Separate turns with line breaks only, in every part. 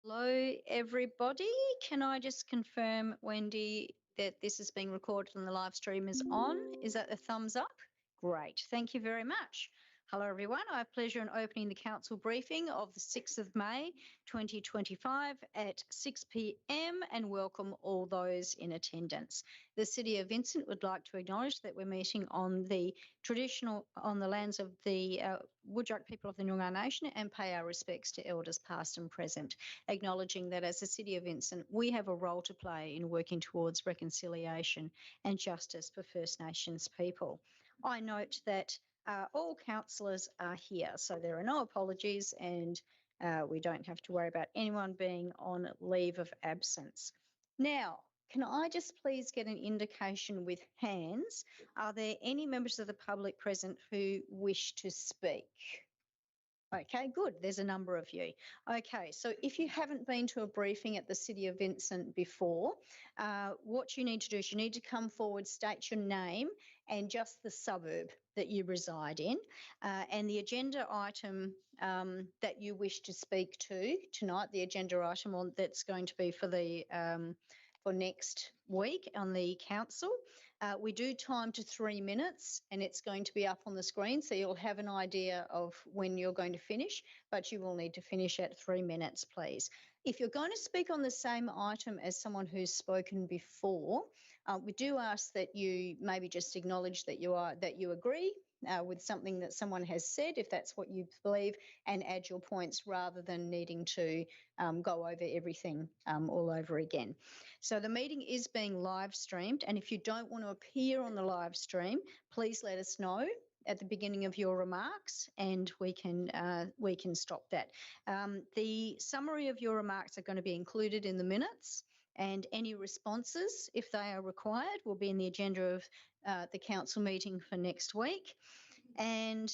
Hello, everybody. Can I just confirm, Wendy, that this is being recorded and the live stream is on? Is that a thumbs up? Great. Thank you very much. Hello, everyone. I have pleasure in opening the council briefing of the 6th of May 2025 at 6 p.m. and welcome all those in attendance. The City of Vincent would like to acknowledge that we're meeting on the lands of the Whadjuk people of the Noongar Nation and pay our respects to elders past and present, acknowledging that as the City of Vincent, we have a role to play in working towards reconciliation and justice for First Nations people. I note that all councillors are here, so there are no apologies and we don't have to worry about anyone being on leave of absence. Now, can I just please get an indication with hands? Are there any members of the public present who wish to speak? Okay, good. There's a number of you. Okay, so if you haven't been to a briefing at the City of Vincent before, what you need to do is you need to come forward, state your name and just the suburb that you reside in, and the agenda item that you wish to speak to tonight, the agenda item that's going to be for the for next week on the council. We do time to 3 minutes and it's going to be up on the screen, so you'll have an idea of when you're going to finish, but you will need to finish at 3 minutes, please. If you're going to speak on the same item as someone who's spoken before, we do ask that you maybe just acknowledge that you agree with something that someone has said, if that's what you believe, and add your points rather than needing to go over everything all over again. So the meeting is being live streamed, and if you don't want to appear on the live stream, please let us know at the beginning of your remarks and we can stop that. The summary of your remarks are going to be included in the minutes, and any responses, if they are required, will be in the agenda of the council meeting for next week. And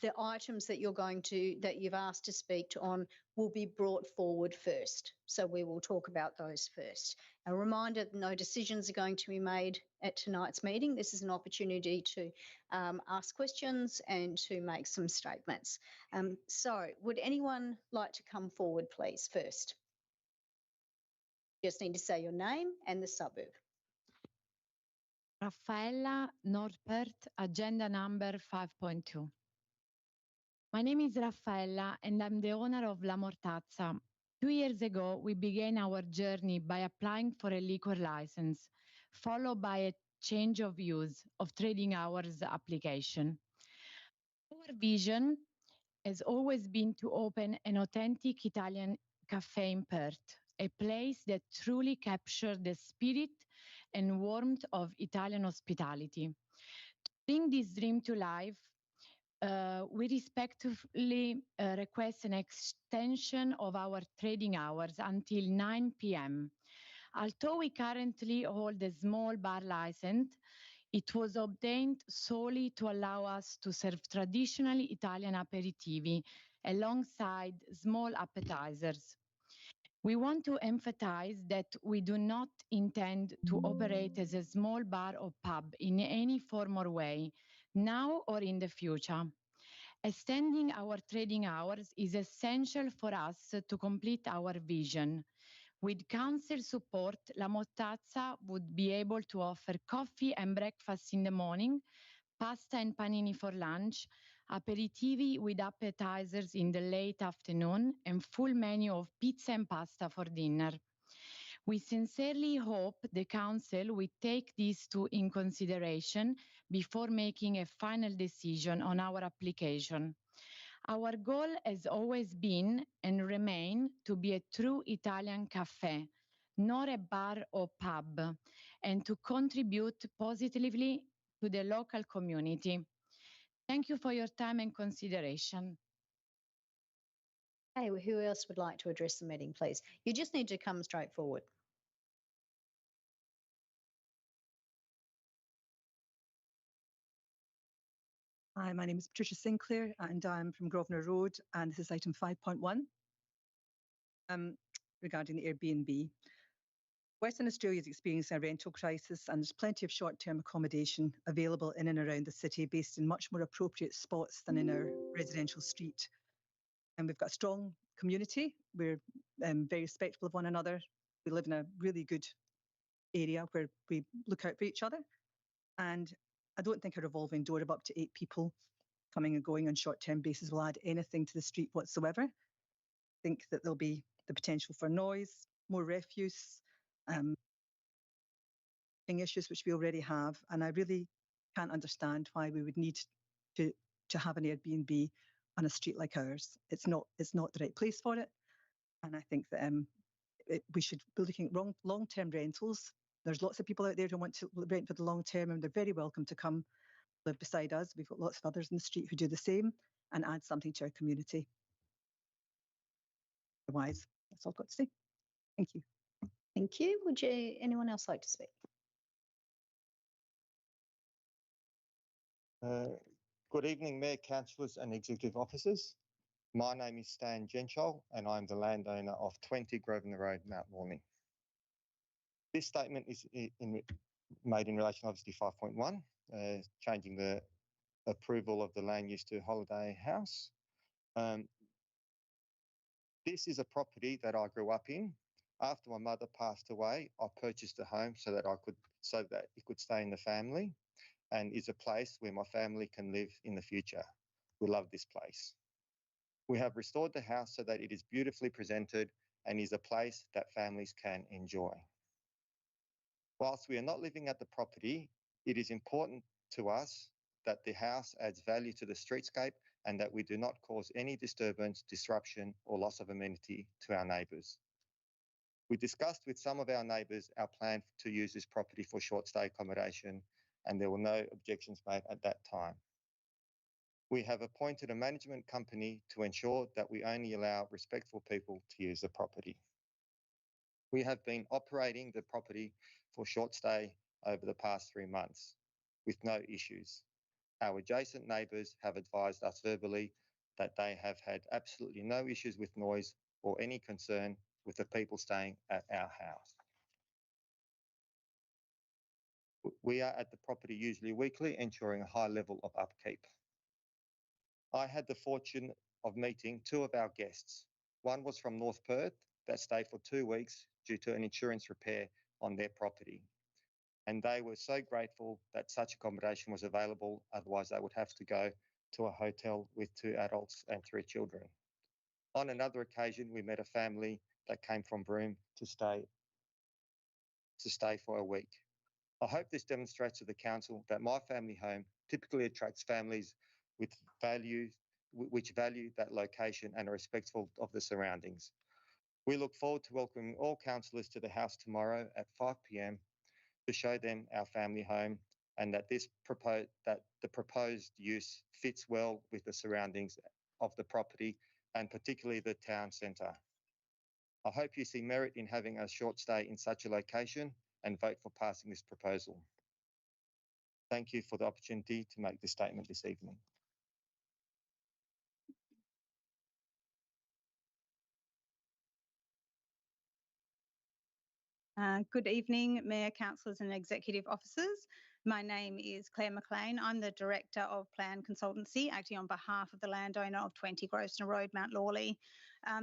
the items that you've asked to speak on will be brought forward first. So we will talk about those first. A reminder, no decisions are going to be made at tonight's meeting. This is an opportunity to ask questions and to make some statements. So would anyone like to come forward, please, first? Just need to say your name and the suburb.
Raffaella, North Perth, agenda number 5.2. My name is Raffaella and I'm the owner of La Mortazza. 2 years ago, we began our journey by applying for a liquor license, followed by a change of use of trading hours application. Our vision has always been to open an authentic Italian cafe in Perth, a place that truly captured the spirit and warmth of Italian hospitality. To bring this dream to life, we respectfully request an extension of our trading hours until 9 p.m. Although we currently hold a small bar license, it was obtained solely to allow us to serve traditionally Italian aperitivi alongside small appetizers. We want to emphasize that we do not intend to operate as a small bar or pub in any form or way, now or in the future. Extending our trading hours is essential for us to complete our vision. With council support, La Mortazza would be able to offer coffee and breakfast in the morning, pasta and panini for lunch, aperitivi with appetizers in the late afternoon, and full menu of pizza and pasta for dinner. We sincerely hope the Council will take these two in consideration before making a final decision on our application. Our goal has always been and remain to be a true Italian cafe, not a bar or pub, and to contribute positively to the local community. Thank you for your time and consideration.
Hey, who else would like to address the meeting, please? You just need to come straight forward.
Hi, my name is Patricia Sinclair and I'm from Grosvenor Road, and this is item 5.1 regarding the Airbnb. Western Australia is experiencing a rental crisis and there's plenty of short-term accommodation available in and around the city based in much more appropriate spots than in our residential street. And we've got a strong community. We're very respectful of one another. We live in a really good area where we look out for each other. And I don't think a revolving door of up to 8 people coming and going on short-term basis will add anything to the street whatsoever. I think that there'll be the potential for noise, more refuse, issues which we already have. And I really can't understand why we would need to have an Airbnb on a street like ours. It's not the right place for it. And I think that we should be looking at long-term rentals. There's lots of people out there who want to rent for the long term, and they're very welcome to come live beside us. We've got lots of others in the street who do the same and add something to our community. Otherwise, that's all I've got to say. Thank you.
Thank you. Would anyone else like to speak?
Good evening, Mayor, Councillors and Executive Officers. My name is Stan Genchol and I'm the landowner of 20 Grosvenor Road, Mount Morley. This statement is made in relation, obviously, 5.1, changing the approval of the land use to holiday house. This is a property that I grew up in. After my mother passed away, I purchased a home so that it could stay in the family, and is a place where my family can live in the future. We love this place. We have restored the house so that it is beautifully presented and is a place that families can enjoy. Whilst we are not living at the property, it is important to us that the house adds value to the streetscape and that we do not cause any disturbance, disruption or loss of amenity to our neighbours. We discussed with some of our neighbours our plan to use this property for short stay accommodation, and there were no objections made at that time. We have appointed a management company to ensure that we only allow respectful people to use the property. We have been operating the property for short stay over the past 3 months with no issues. Our adjacent neighbours have advised us verbally that they have had absolutely no issues with noise or any concern with the people staying at our house. We are at the property usually weekly, ensuring a high level of upkeep. I had the fortune of meeting 2 of our guests. One was from North Perth that stayed for 2 weeks due to an insurance repair on their property. And they were so grateful that such accommodation was available, otherwise they would have to go to a hotel with 2 adults and 3 children. On another occasion, we met a family that came from Broome to stay for a week. I hope this demonstrates to the council that my family home typically attracts families which value that location and are respectful of the surroundings. We look forward to welcoming all councillors to the house tomorrow at 5 p.m. to show them our family home and that the proposed use fits well with the surroundings of the property and particularly the town centre. I hope you see merit in having a short stay in such a location and vote for passing this proposal. Thank you for the opportunity to make this statement this evening.
Good evening, Mayor, Councillors and Executive Officers. My name is Claire McLean. I'm the Director of Plan Consultancy, acting on behalf of the landowner of 20 Grosvenor Road, Mount Lawley.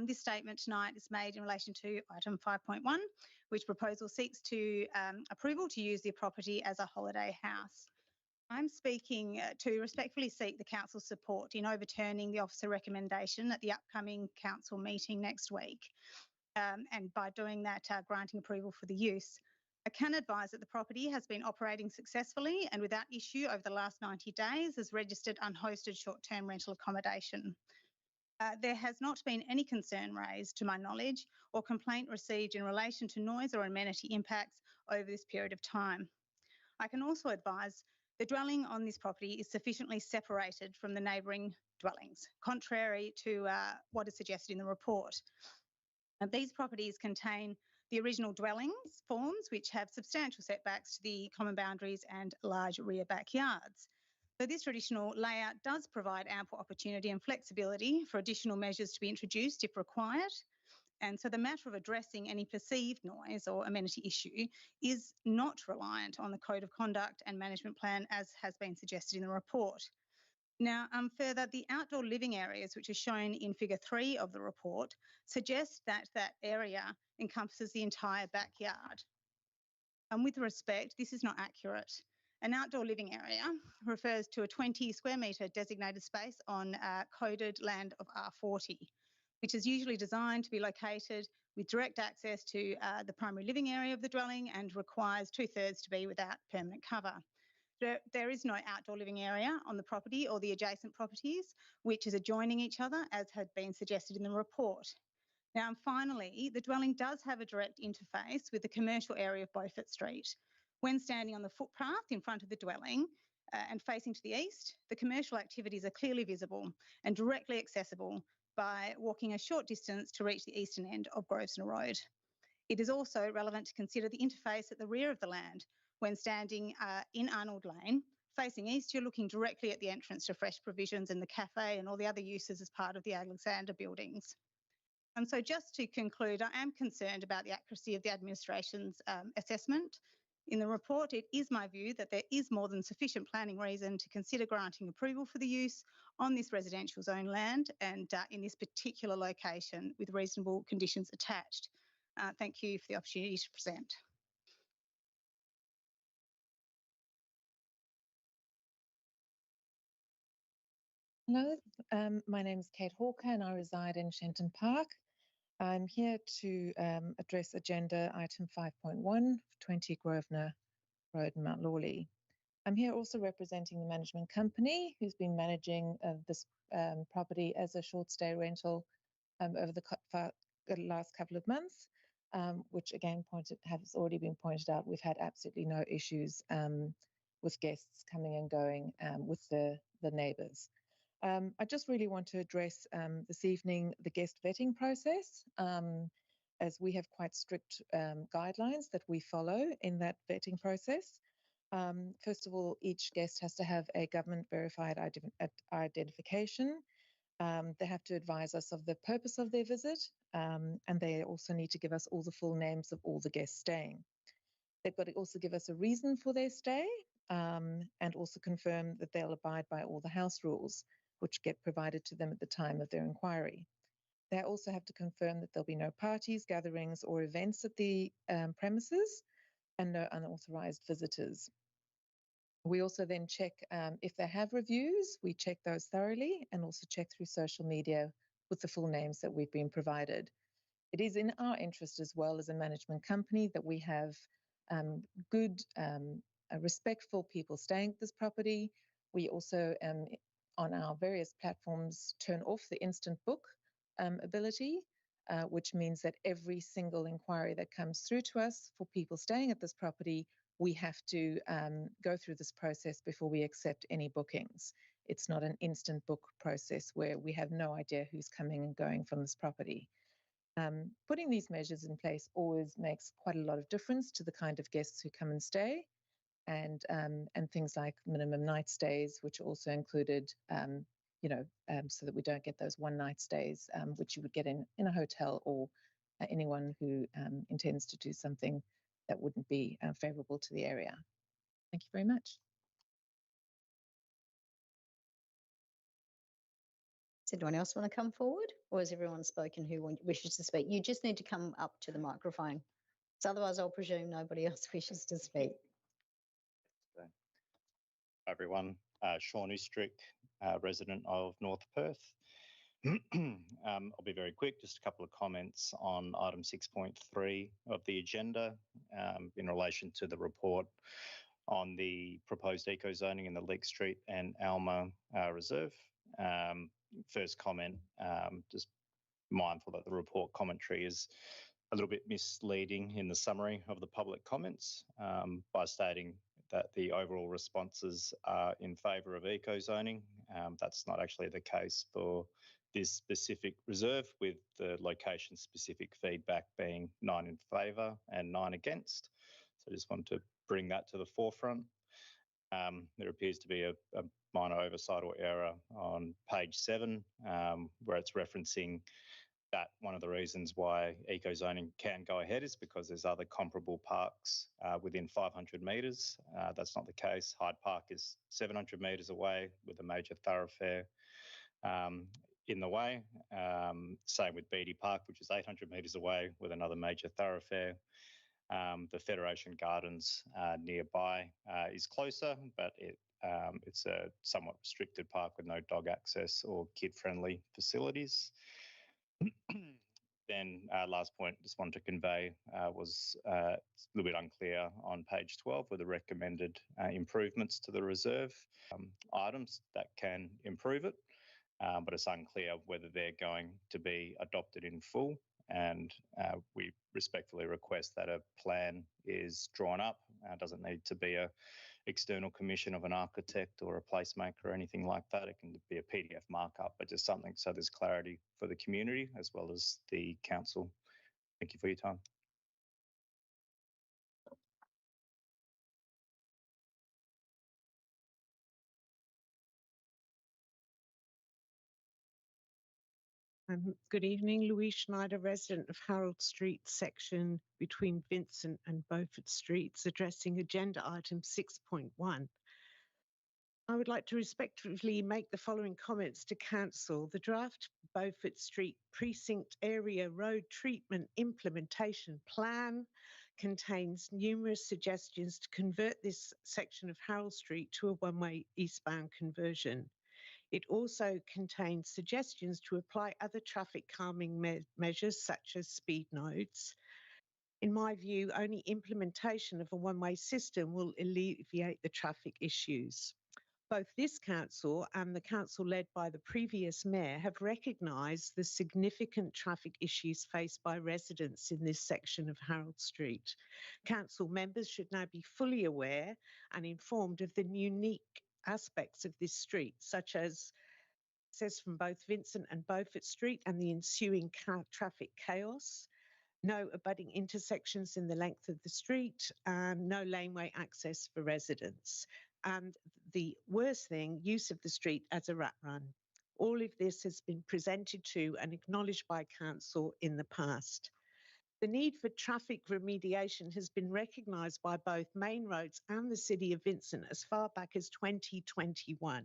This statement tonight is made in relation to item 5.1, which proposal seeks to approval to use the property as a holiday house. I'm speaking to respectfully seek the Council's support in overturning the officer recommendation at the upcoming Council meeting next week. And by doing that, granting approval for the use. I can advise that the property has been operating successfully and without issue over the last 90 days as registered unhosted short-term rental accommodation. There has not been any concern raised, to my knowledge, or complaint received in relation to noise or amenity impacts over this period of time. I can also advise the dwelling on this property is sufficiently separated from the neighbouring dwellings, contrary to what is suggested in the report. These properties contain the original dwellings forms, which have substantial setbacks to the common boundaries and large rear backyards. So this traditional layout does provide ample opportunity and flexibility for additional measures to be introduced if required. And so the matter of addressing any perceived noise or amenity issue is not reliant on the Code of Conduct and Management Plan, as has been suggested in the report. Now, further, the outdoor living areas, which are shown in figure 3 of the report, suggest that that area encompasses the entire backyard. And with respect, this is not accurate. An outdoor living area refers to a 20 square metre designated space on coded land of R40, which is usually designed to be located with direct access to the primary living area of the dwelling and requires 2/3 to be without permanent cover. There is no outdoor living area on the property or the adjacent properties, which is adjoining each other, as had been suggested in the report. Now, and finally, the dwelling does have a direct interface with the commercial area of Beaufort Street. When standing on the footpath in front of the dwelling and facing to the east, the commercial activities are clearly visible and directly accessible by walking a short distance to reach the eastern end of Grosvenor Road. It is also relevant to consider the interface at the rear of the land. When standing in Arnold Lane, facing east, you're looking directly at the entrance to Fresh Provisions and the cafe and all the other uses as part of the Alexander buildings. And so just to conclude, I am concerned about the accuracy of the administration's assessment. In the report, it is my view that there is more than sufficient planning reason to consider granting approval for the use on this residential zone land and in this particular location with reasonable conditions attached. Thank you for the opportunity to present.
Hello, my name is Kate Hawker and I reside in Shenton Park. I'm here to address agenda item 5.1, 20 Grosvenor Road, Mount Lawley. I'm here also representing the management company who's been managing this property as a short stay rental over the last couple of months, which again has already been pointed out. We've had absolutely no issues with guests coming and going with the neighbours. I just really want to address this evening the guest vetting process, as we have quite strict guidelines that we follow in that vetting process. First of all, each guest has to have a government verified identification. They have to advise us of the purpose of their visit, and they also need to give us all the full names of all the guests staying. They've got to also give us a reason for their stay, and also confirm that they'll abide by all the house rules which get provided to them at the time of their inquiry. They also have to confirm that there'll be no parties, gatherings or events at the premises and no unauthorised visitors. We also then check if they have reviews, we check those thoroughly and also check through social media with the full names that we've been provided. It is in our interest as well as a management company that we have good, respectful people staying at this property. We also, on our various platforms, turn off the instant book ability, which means that every single inquiry that comes through to us for people staying at this property, we have to go through this process before we accept any bookings. It's not an instant book process where we have no idea who's coming and going from this property. Putting these measures in place always makes quite a lot of difference to the kind of guests who come and stay, and things like minimum night stays, which are also included, so that we don't get those one-night stays, which you would get in a hotel or anyone who intends to do something that wouldn't be favourable to the area. Thank you very much.
Does anyone else want to come forward, or has everyone spoken who wishes to speak? You just need to come up to the microphone, so otherwise I'll presume nobody else wishes to speak.
Everyone, Sean Ustrick, resident of North Perth. I'll be very quick, just a couple of comments on item 6.3 of the agenda in relation to the report on the proposed eco-zoning in the Leek Street and Alma Reserve. First comment, just mindful that the report commentary is a little bit misleading in the summary of the public comments by stating that the overall responses are in favour of eco-zoning. That's not actually the case for this specific reserve, with the location-specific feedback being 9 in favour and 9 against. So I just wanted to bring that to the forefront. There appears to be a minor oversight or error on page 7, where it's referencing that one of the reasons why eco-zoning can go ahead is because there's other comparable parks within 500 metres. That's not the case. Hyde Park is 700 metres away with a major thoroughfare in the way. Same with Beatty Park, which is 800 metres away with another major thoroughfare. The Federation Gardens nearby is closer, but it's a somewhat restricted park with no dog access or kid-friendly facilities. Then last point just wanted to convey was a little bit unclear on page 12 with the recommended improvements to the reserve items that can improve it, but it's unclear whether they're going to be adopted in full. And we respectfully request that a plan is drawn up. Doesn't need to be a external commission of an architect or a placemaker or anything like that. It can be a PDF markup, but just something so there's clarity for the community as well as the council. Thank you for your time.
Good evening, Louise Schneider, resident of Harold Street section between Vincent and Beaufort Streets, addressing agenda item 6.1. I would like to respectfully make the following comments to council. The draft Beaufort Street Precinct Area Road Treatment Implementation Plan contains numerous suggestions to convert this section of Harold Street to a one-way eastbound conversion. It also contains suggestions to apply other traffic calming measures such as speed nodes. In my view, only implementation of a one-way system will alleviate the traffic issues. Both this council and the council led by the previous mayor have recognised the significant traffic issues faced by residents in this section of Harold Street. Council members should now be fully aware and informed of the unique aspects of this street, such as access from both Vincent and Beaufort Street and the ensuing traffic chaos, no abutting intersections in the length of the street, and no laneway access for residents. And the worst thing, use of the street as a rat run. All of this has been presented to and acknowledged by council in the past. The need for traffic remediation has been recognised by both Main Roads and the City of Vincent as far back as 2021.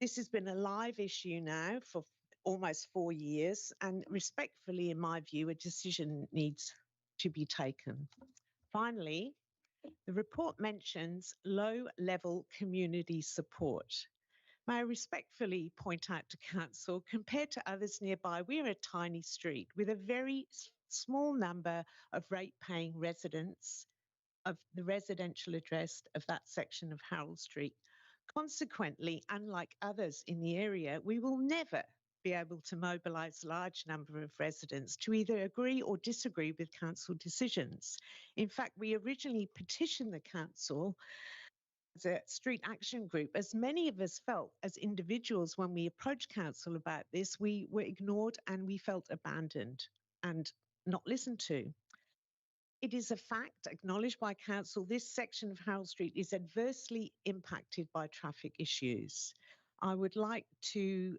This has been a live issue now for almost 4 years, and respectfully, in my view, a decision needs to be taken. Finally, the report mentions low-level community support. May I respectfully point out to council, compared to others nearby, we're a tiny street with a very small number of rate-paying residents of the residential address of that section of Harold Street. Consequently, unlike others in the area, we will never be able to mobilise a large number of residents to either agree or disagree with council decisions. In fact, we originally petitioned the council as a street action group, as many of us felt as individuals when we approached council about this, we were ignored and we felt abandoned and not listened to. It is a fact acknowledged by council, this section of Harold Street is adversely impacted by traffic issues. I would like to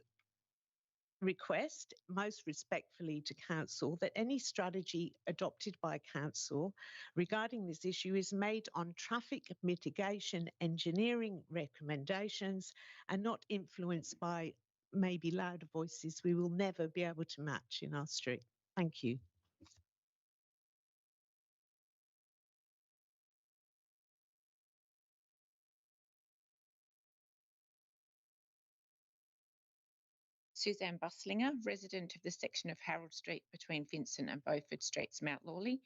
request most respectfully to council that any strategy adopted by council regarding this issue is made on traffic mitigation engineering recommendations and not influenced by maybe louder voices we will never be able to match in our street. Thank you.
Suzanne Buslinger, resident of the section of Harold Street between Vincent and Beaufort Streets, Mount Lawley,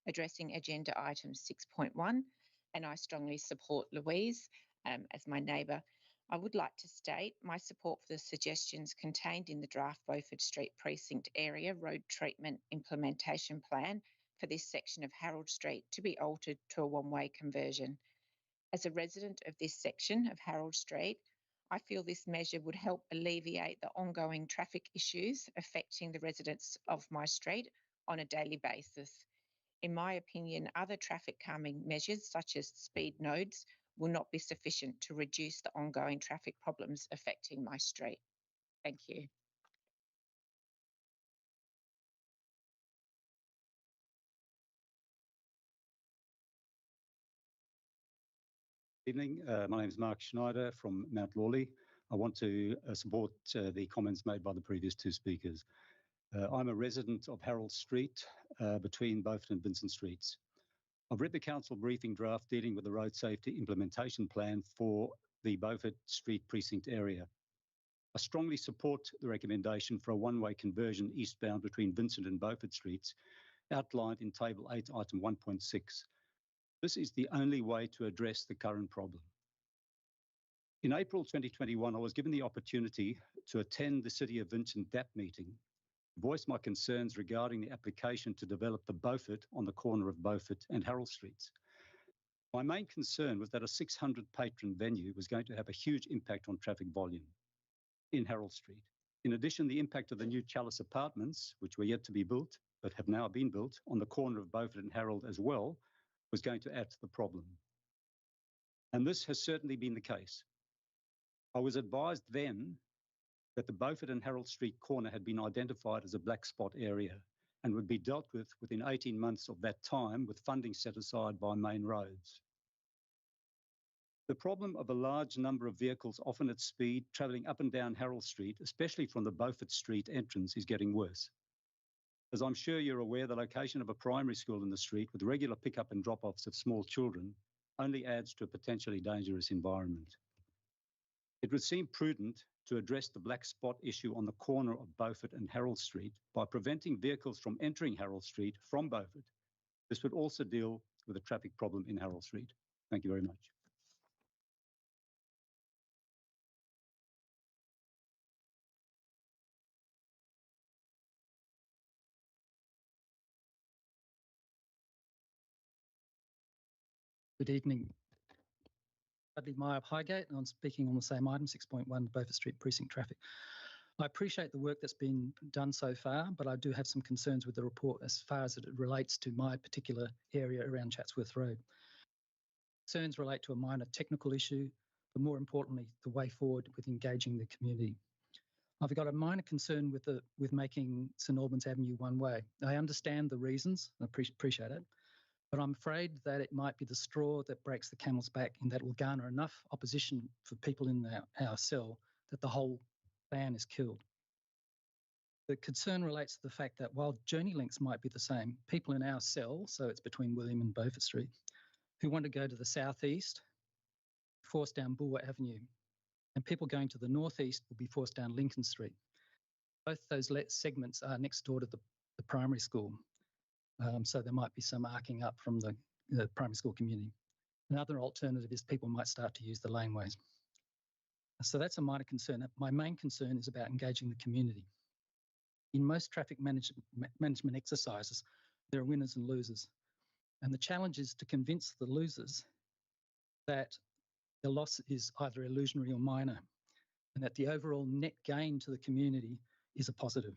addressing agenda item 6.1, and I strongly support Louise as my neighbour. I would like to state my support for the suggestions contained in the draft Beaufort Street Precinct Area Road Treatment Implementation Plan for this section of Harold Street to be altered to a one-way conversion. As a resident of this section of Harold Street, I feel this measure would help alleviate the ongoing traffic issues affecting the residents of my street on a daily basis. In my opinion, other traffic calming measures such as speed nodes will not be sufficient to reduce the ongoing traffic problems affecting my street. Thank you.
Evening. My name is Mark Schneider from Mount Lawley. I want to support the comments made by the previous two speakers. I'm a resident of Harold Street between Beaufort and Vincent Streets. I've read the council briefing draft dealing with the road safety implementation plan for the Beaufort Street precinct area. I strongly support the recommendation for a one-way conversion eastbound between Vincent and Beaufort Streets outlined in Table 8, Item 1.6. This is the only way to address the current problem. In April 2021, I was given the opportunity to attend the City of Vincent DAP meeting, voice my concerns regarding the application to develop the Beaufort on the corner of Beaufort and Harold Streets. My main concern was that a 600 patron venue was going to have a huge impact on traffic volume in Harold Street. In addition, the impact of the new Chalice apartments, which were yet to be built, but have now been built on the corner of Beaufort and Harold as well, was going to add to the problem. And this has certainly been the case. I was advised then that the Beaufort and Harold Street corner had been identified as a black spot area and would be dealt with within 18 months of that time with funding set aside by Main Roads. The problem of a large number of vehicles, often at speed, travelling up and down Harold Street, especially from the Beaufort Street entrance, is getting worse. As I'm sure you're aware, the location of a primary school in the street with regular pick-up and drop-offs of small children only adds to a potentially dangerous environment. It would seem prudent to address the black spot issue on the corner of Beaufort and Harold Street by preventing vehicles from entering Harold Street from Beaufort. This would also deal with the traffic problem in Harold Street. Thank you very much.
Good evening. Dudley Meyer of Highgate, and I'm speaking on the same item, 6.1, Beaufort Street precinct traffic. I appreciate the work that's been done so far, but I do have some concerns with the report as far as it relates to my particular area around Chatsworth Road. Concerns relate to a minor technical issue, but more importantly, the way forward with engaging the community. I've got a minor concern with making St Albans Avenue one way. I understand the reasons, I appreciate it, but I'm afraid that it might be the straw that breaks the camel's back, and that will garner enough opposition for people in our cell that the whole plan is killed. The concern relates to the fact that while journey lengths might be the same, people in our cell, so it's between William and Beaufort Street, who want to go to the southeast, forced down Bulwer Avenue, and people going to the northeast will be forced down Lincoln Street. Both those segments are next door to the primary school. So there might be some arcing up from the primary school community. Another alternative is people might start to use the laneways. So that's a minor concern. My main concern is about engaging the community. In most traffic management exercises, there are winners and losers. And the challenge is to convince the losers that the loss is either illusionary or minor, and that the overall net gain to the community is a positive.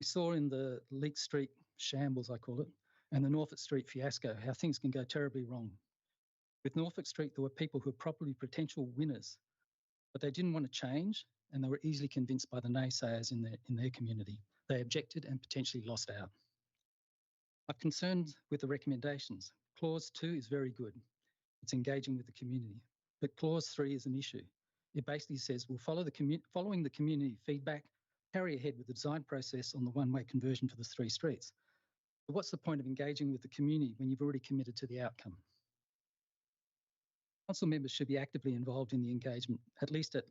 We saw in the Leek Street shambles, I call it, and the Norfolk Street fiasco, how things can go terribly wrong. With Norfolk Street, there were people who were probably potential winners, but they didn't want to change, and they were easily convinced by the naysayers in their community. They objected and potentially lost out. I'm concerned with the recommendations. Clause 2 is very good. It's engaging with the community. But Clause 3 is an issue. It basically says we'll following the community feedback, carry ahead with the design process on the one-way conversion for the 3 streets. But what's the point of engaging with the community when you've already committed to the outcome? Council members should be actively involved in the engagement, at least at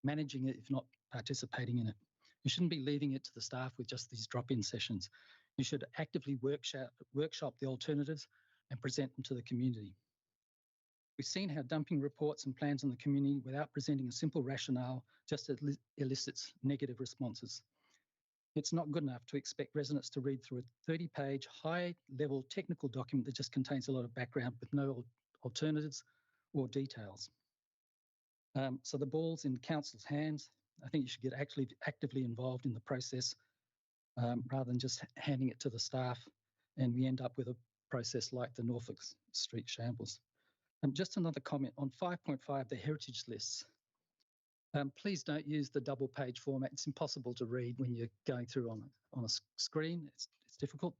managing it, if not participating in it. You shouldn't be leaving it to the staff with just these drop-in sessions. You should actively workshop the alternatives and present them to the community. We've seen how dumping reports and plans on the community without presenting a simple rationale just elicits negative responses. It's not good enough to expect residents to read through a 30-page, high-level technical document that just contains a lot of background with no alternatives or details. So the ball's in council's hands. I think you should get actually actively involved in the process rather than just handing it to the staff, and we end up with a process like the Norfolk Street shambles. Just another comment on 5.5, the heritage lists. Please don't use the double page format. It's impossible to read when you're going through on a screen. It's difficult.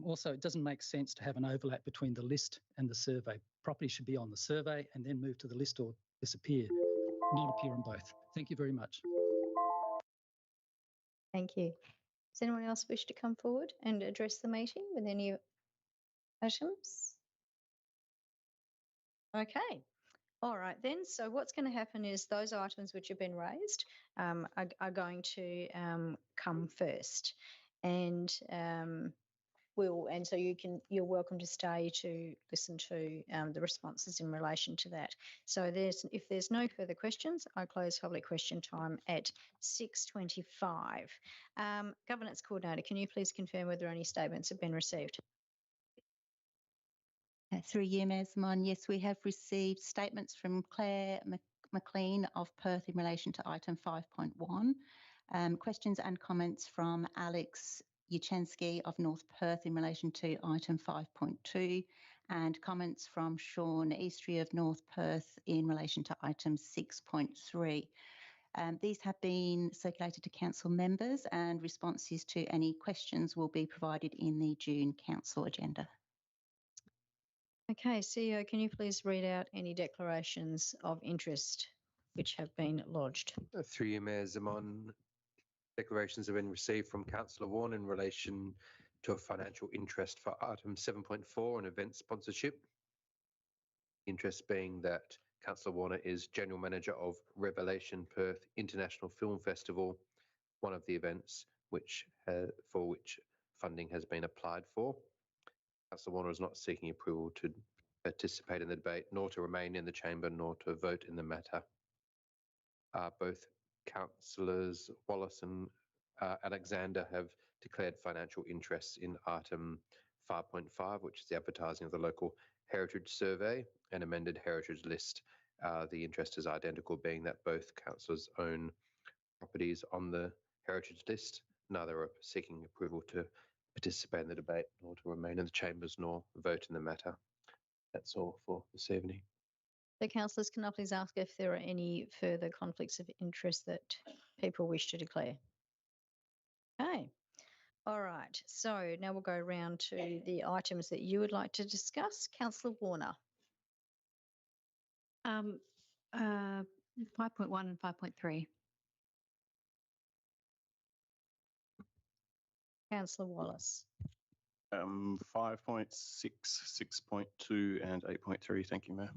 Also, it doesn't make sense to have an overlap between the list and the survey. Property should be on the survey and then move to the list or disappear, not appear on both. Thank you very much.
Thank you. Does anyone else wish to come forward and address the meeting with any items? Okay. All right then. So what's going to happen is those items which have been raised are going to come first, and so you're welcome to stay to listen to the responses in relation to that. So if there's no further questions, I close public question time at 6:25. Governance Coordinator, can you please confirm whether any statements have been received?
Through you, Mayor Simon, yes, we have received statements from Claire McLean of Perth in relation to item 5.1, questions and comments from Alex Yachensky of North Perth in relation to item 5.2, and comments from Sean Eastry of North Perth in relation to item 6.3. These have been circulated to council members, and responses to any questions will be provided in the June council agenda.
Okay, CEO, can you please read out any declarations of interest which have been lodged?
Through you, Mayor Zaman, declarations have been received from Councillor Warren in relation to a financial interest for item 7.4 and event sponsorship. Interest being that Councillor Warner is General Manager of Revelation Perth International Film Festival, one of the events for which funding has been applied for. Councillor Warner is not seeking approval to participate in the debate, nor to remain in the chamber, nor to vote in the matter. Both Councillors Wallace and Alexander have declared financial interests in item 5.5, which is the advertising of the local heritage survey and amended heritage list. The interest is identical, being that both councillors own properties on the heritage list. Neither are seeking approval to participate in the debate, nor to remain in the chambers, nor vote in the matter. That's all for this evening.
So councillors, can I please ask if there are any further conflicts of interest that people wish to declare? Okay. All right. So now we'll go around to the items that you would like to discuss. Councillor Warner.
5.1 and 5.3.
Councillor Wallace.
5.6, 6.2 and 8.3. Thank you, Mayor.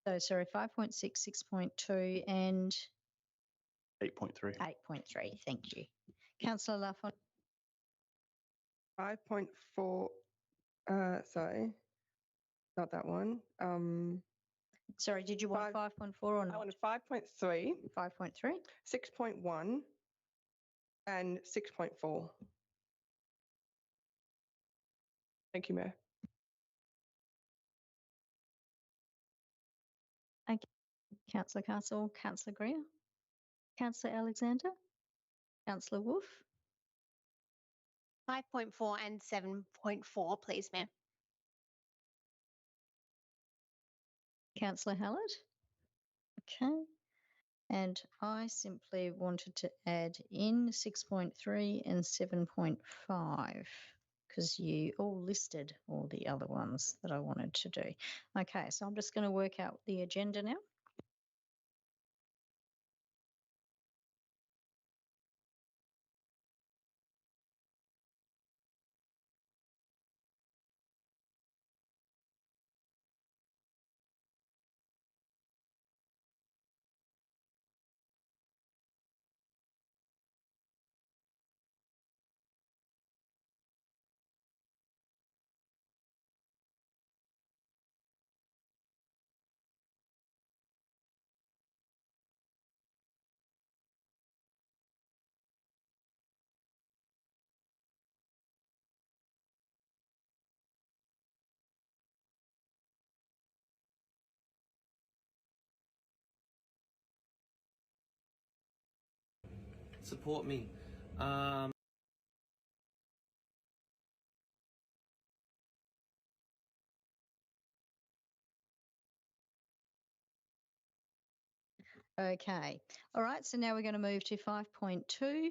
So sorry, 5.6, 6.2 and
8.3.
8.3. Thank you. Councillor Lafont.
5.4, sorry, not that one.
Sorry, did you want 5.4 or not?
I wanted 5.3.
5.3.
6.1 and 6.4. Thank you, Mayor.
Thank you. Councillor Castle, Councillor Greer, Councillor Alexander, Councillor Wolf.
5.4 and 7.4, please, Mayor.
Councillor Hallett. Okay. And I simply wanted to add in 6.3 and 7.5 because you all listed all the other ones that I wanted to do. Okay, so I'm just going to work out the agenda now.
Support me.
Okay. All right. So now we're going to move to 5.2,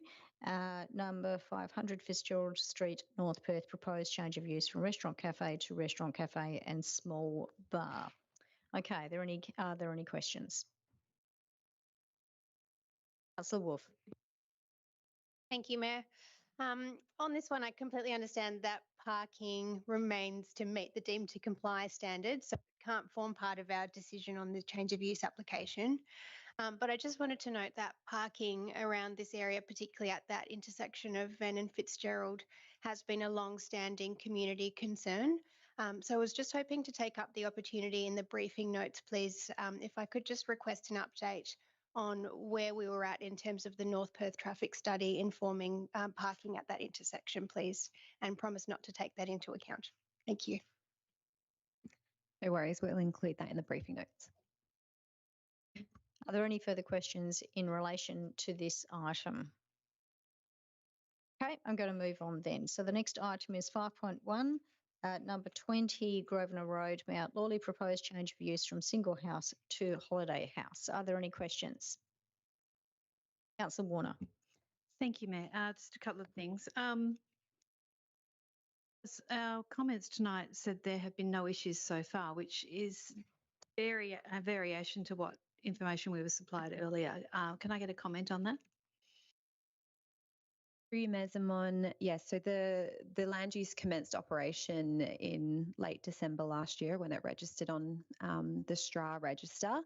number 500 Fitzgerald Street, North Perth, proposed change of use from restaurant cafe to restaurant cafe and small bar. Okay. Are there any questions? Councillor Wolf.
Thank you, Mayor. On this one, I completely understand that parking remains to meet the deemed to comply standards, so it can't form part of our decision on the change of use application. But I just wanted to note that parking around this area, particularly at that intersection of Venn and Fitzgerald, has been a long-standing community concern. So I was just hoping to take up the opportunity in the briefing notes, please, if I could just request an update on where we were at in terms of the North Perth traffic study informing parking at that intersection, please, and promise not to take that into account. Thank you.
No worries, we'll include that in the briefing notes.
Are there any further questions in relation to this item? Okay, I'm going to move on then. So the next item is 5.1, number 20 Grosvenor Road, Mount Lawley, proposed change of use from single house to holiday house. Are there any questions? Councillor Warner.
Thank you, Mayor. Just a couple of things. Our comments tonight said there have been no issues so far, which is a variation to what information we were supplied earlier. Can I get a comment on that?
Through you, Mayor Zamon, yes, so the land use commenced operation in late December last year when it registered on the STRA register.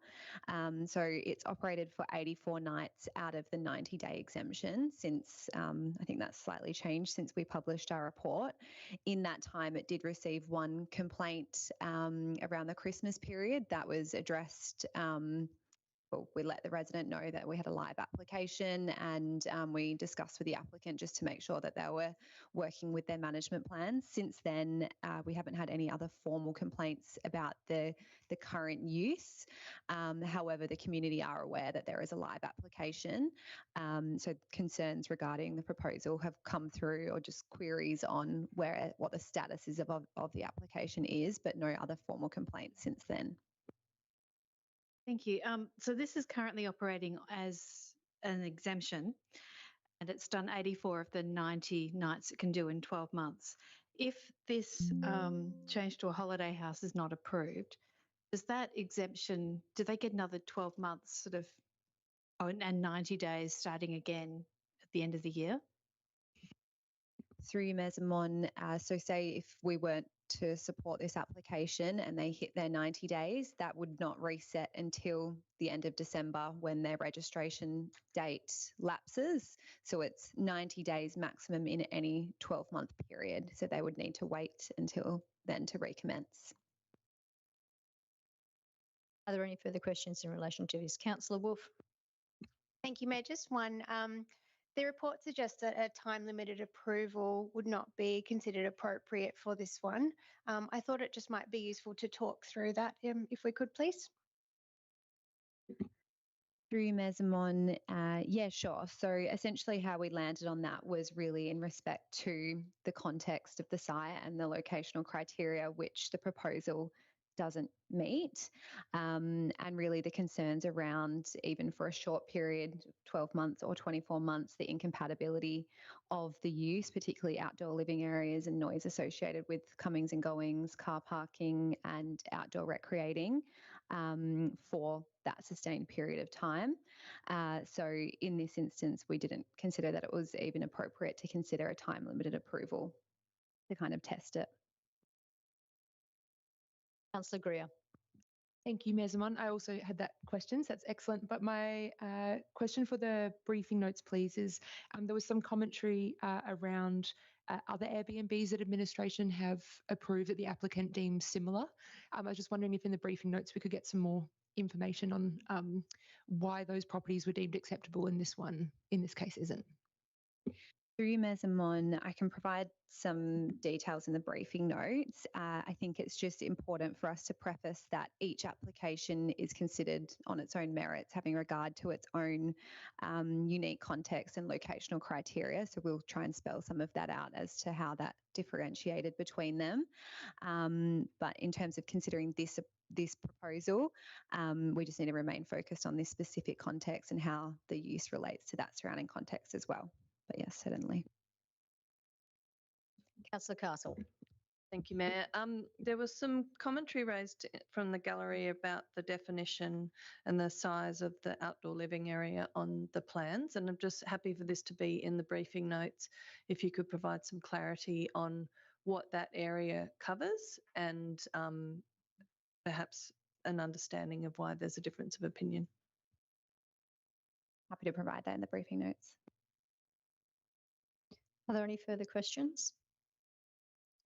So it's operated for 84 nights out of the 90-day exemption since, I think that's slightly changed since we published our report. In that time, it did receive one complaint around the Christmas period that was addressed. We let the resident know that we had a live application, and we discussed with the applicant just to make sure that they were working with their management plans. Since then, we haven't had any other formal complaints about the current use. However, the community are aware that there is a live application. So concerns regarding the proposal have come through, or just queries on what the status is of the application is, but no other formal complaints since then.
Thank you. So this is currently operating as an exemption, and it's done 84 of the 90 nights it can do in 12 months. If this change to a holiday house is not approved, does that exemption, do they get another 12 months sort of, and 90 days starting again at the end of the year?
Through you, Mayor Zamon, so say if we weren't to support this application and they hit their 90 days, that would not reset until the end of December when their registration date lapses. So it's 90 days maximum in any 12-month period. So they would need to wait until then to recommence.
Are there any further questions in relation to this? Councillor Wolf.
Thank you, Mayor. Just one. The report suggests that a time-limited approval would not be considered appropriate for this one. I thought it just might be useful to talk through that if we could, please.
Through you, Mayor Zamon, yeah, sure. So essentially how we landed on that was really in respect to the context of the site and the locational criteria which the proposal doesn't meet, and really the concerns around, even for a short period, 12 months or 24 months, the incompatibility of the use, particularly outdoor living areas and noise associated with comings and goings, car parking and outdoor recreating for that sustained period of time. So in this instance, we didn't consider that it was even appropriate to consider a time-limited approval to kind of test it.
Councillor Greer.
Thank you, Mayor Zamon. I also had that question, so that's excellent. But my question for the briefing notes, please, is there was some commentary around other Airbnbs that administration have approved that the applicant deems similar. I was just wondering if in the briefing notes we could get some more information on why those properties were deemed acceptable and this one, in this case, isn't.
Through you, Mayor Zamon, I can provide some details in the briefing notes. I think it's just important for us to preface that each application is considered on its own merits, having regard to its own unique context and locational criteria. So we'll try and spell some of that out as to how that differentiated between them. But in terms of considering this proposal, we just need to remain focused on this specific context and how the use relates to that surrounding context as well. But yes, certainly.
Councillor Castle.
Thank you, Mayor. There was some commentary raised from the gallery about the definition and the size of the outdoor living area on the plans, and I'm just happy for this to be in the briefing notes. If you could provide some clarity on what that area covers and perhaps an understanding of why there's a difference of opinion.
Happy to provide that in the briefing notes.
Are there any further questions?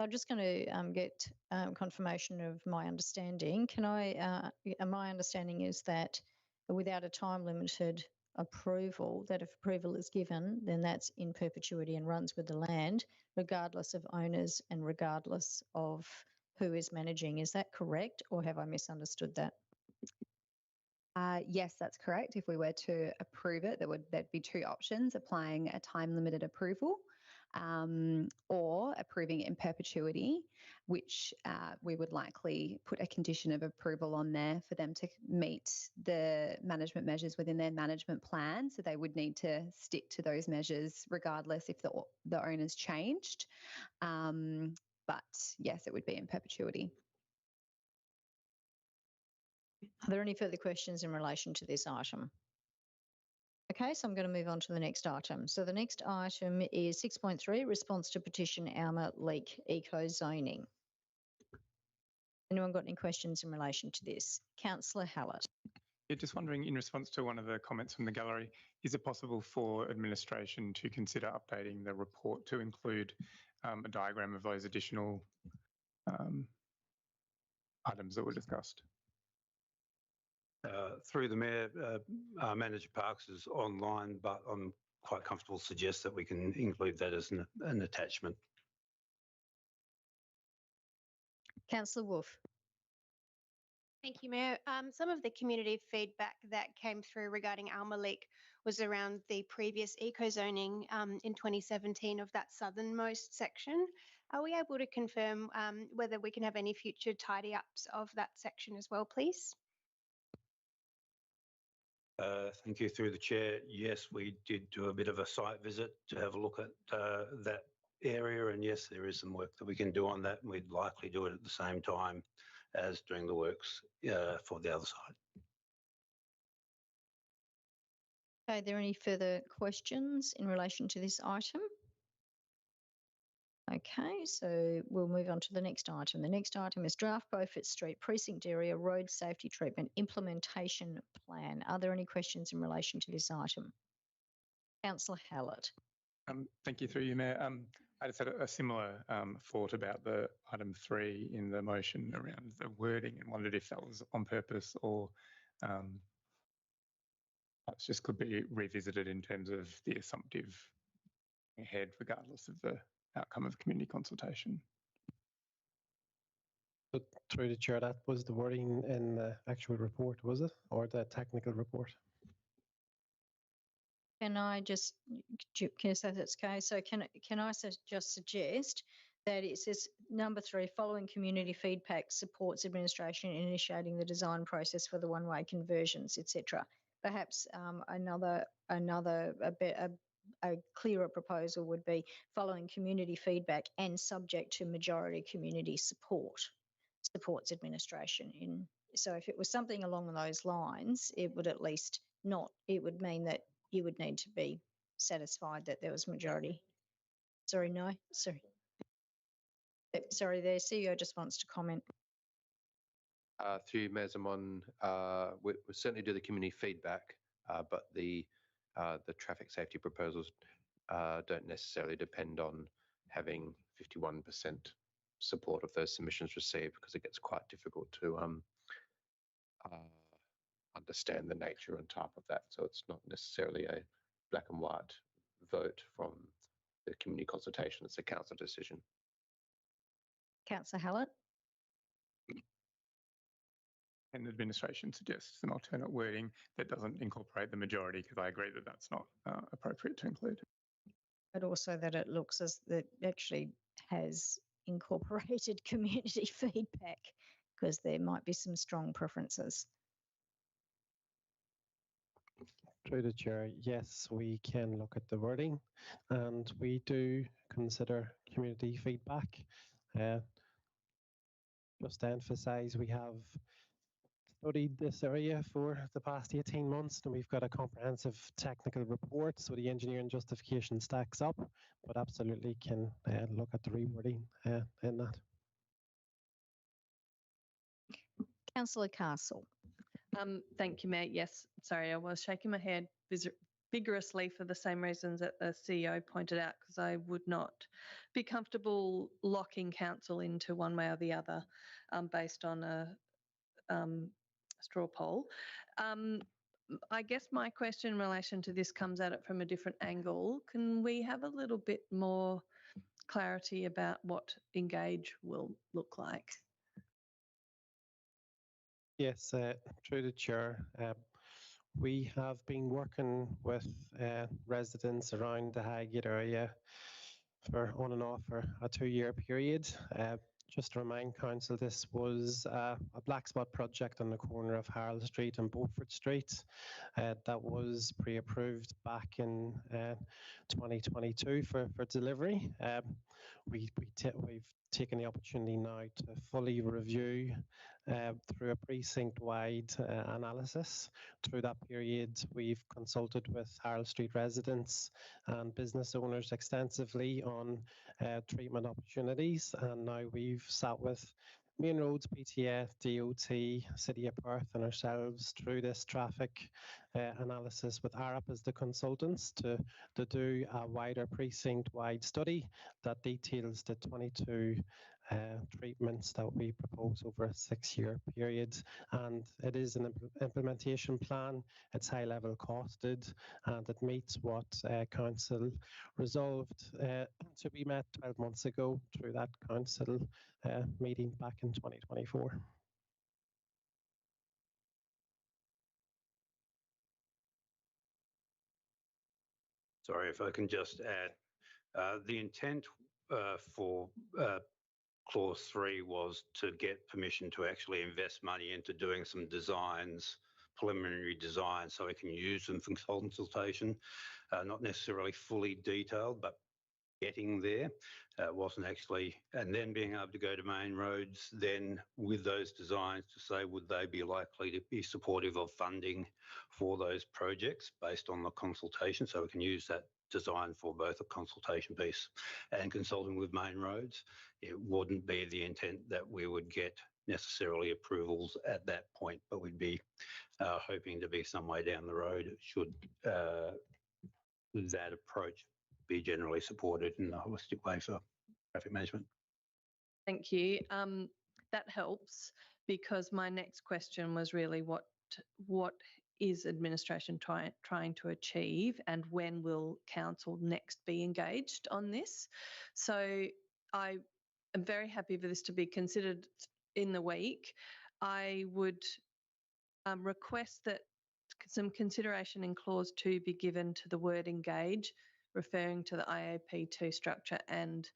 I'm just going to get confirmation of my understanding. Can I, my understanding is that without a time limited approval, that if approval is given, then that's in perpetuity and runs with the land, regardless of owners and regardless of who is managing. Is that correct, or have I misunderstood that?
Yes, that's correct. If we were to approve it, there'd be two options: applying a time limited approval, or approving it in perpetuity, which we would likely put a condition of approval on there for them to meet the management measures within their management plan. So they would need to stick to those measures regardless if the owners changed. But yes, it would be in perpetuity.
Are there any further questions in relation to this item? Okay, so I'm going to move on to the next item. So the next item is 6.3, response to petition Alma Leak Eco Zoning. Anyone got any questions in relation to this? Councillor Hallett.
Yeah, just wondering, in response to one of the comments from the gallery, is it possible for administration to consider updating the report to include a diagram of those additional items that were discussed?
Through the Mayor, Manager Parks is online, but I'm quite comfortable to suggest that we can include that as an attachment.
Councillor Wolfe.
Thank you, Mayor. Some of the community feedback that came through regarding Alma Leak was around the previous eco-zoning in 2017 of that southernmost section. Are we able to confirm whether we can have any future tidy-ups of that section as well, please?
Thank you. Through the chair, yes, we did do a bit of a site visit to have a look at that area, and yes, there is some work that we can do on that, and we'd likely do it at the same time as doing the works for the other side.
Okay, are there any further questions in relation to this item? Okay, so we'll move on to the next item. The next item is Draft Beaufort Street Precinct Area Road Safety Treatment Implementation Plan. Are there any questions in relation to this item? Councillor Hallett.
Thank you, through you, Mayor. I just had a similar thought about the item 3 in the motion around the wording, and wondered if that was on purpose or perhaps just could be revisited in terms of the assumptive ahead, regardless of the outcome of community consultation.
But through the chair, that was the wording in the actual report, was it, or the technical report?
Can I just, can I say that's okay? So can I just suggest that it says number 3, following community feedback supports administration in initiating the design process for the one-way conversions, etc. Perhaps a clearer proposal would be following community feedback and subject to majority community supports administration in. So if it was something along those lines, it would at least not, it would mean that you would need to be satisfied that there was majority. Sorry, no, sorry. Sorry, the CEO just wants to comment.
Through Mayor Zaman, we certainly do the community feedback, but the traffic safety proposals don't necessarily depend on having 51% support of those submissions received, because it gets quite difficult to understand the nature and type of that. So it's not necessarily a black and white vote from the community consultation, it's a council decision.
Councillor Hallett.
And administration suggests an alternate wording that doesn't incorporate the majority, because I agree that that's not appropriate to include.
But also that it looks as that actually has incorporated community feedback, because there might be some strong preferences.
Through the chair, yes, we can look at the wording, and we do consider community feedback. Just to emphasise, we have studied this area for the past 18 months, and we've got a comprehensive technical report, so the engineering justification stacks up, but absolutely can look at the rewording in that.
Councillor Castle.
Thank you, Mayor. Yes, sorry, I was shaking my head vigorously for the same reasons that the CEO pointed out, because I would not be comfortable locking council into one way or the other based on a straw poll. I guess my question in relation to this comes at it from a different angle. Can we have a little bit more clarity about what engage will look like?
Yes, through the chair, we have been working with residents around the Highgate area for on and off for a 2-year period. Just to remind Council, this was a black spot project on the corner of Harold Street and Beaufort Street that was pre-approved back in 2022 for delivery. We've taken the opportunity now to fully review through a precinct-wide analysis. Through that period, we've consulted with Harold Street residents and business owners extensively on treatment opportunities, and now we've sat with Main Roads, PTF, DOT, City of Perth and ourselves through this traffic analysis with ARAP as the consultants to do a wider precinct-wide study that details the 22 treatments that we propose over a 6-year period. And it is an implementation plan. It's high-level costed, and it meets what Council resolved to be met 12 months ago through that Council meeting back in 2024.
Sorry, if I can just add, the intent for clause 3 was to get permission to actually invest money into doing some designs, preliminary designs, so we can use them for consultation, not necessarily fully detailed, but getting there. Wasn't actually, and then being able to go to Main Roads then with those designs to say would they be likely to be supportive of funding for those projects based on the consultation, so we can use that design for both a consultation piece and consulting with Main Roads. It wouldn't be the intent that we would get necessarily approvals at that point, but we'd be hoping to be some way down the road should that approach be generally supported in a holistic way for traffic management.
Thank you. That helps, because my next question was really what is administration trying to achieve, and when will council next be engaged on this? So I am very happy for this to be considered in the week. I would request that some consideration in clause 2 be given to the word engage, referring to the IAP2 structure, and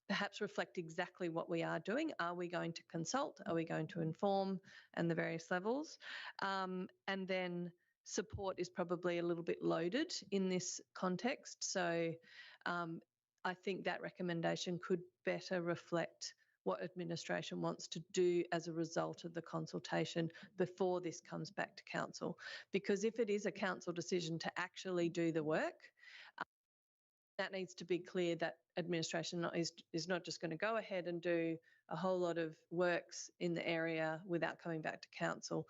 perhaps reflect exactly what we are doing. Are we going to consult? Are we going to inform? And the various levels. And then support is probably a little bit loaded in this context. So I think that recommendation could better reflect what administration wants to do as a result of the consultation before this comes back to council. Because if it is a council decision to actually do the work, that needs to be clear that administration is not just going to go ahead and do a whole lot of works in the area without coming back to council.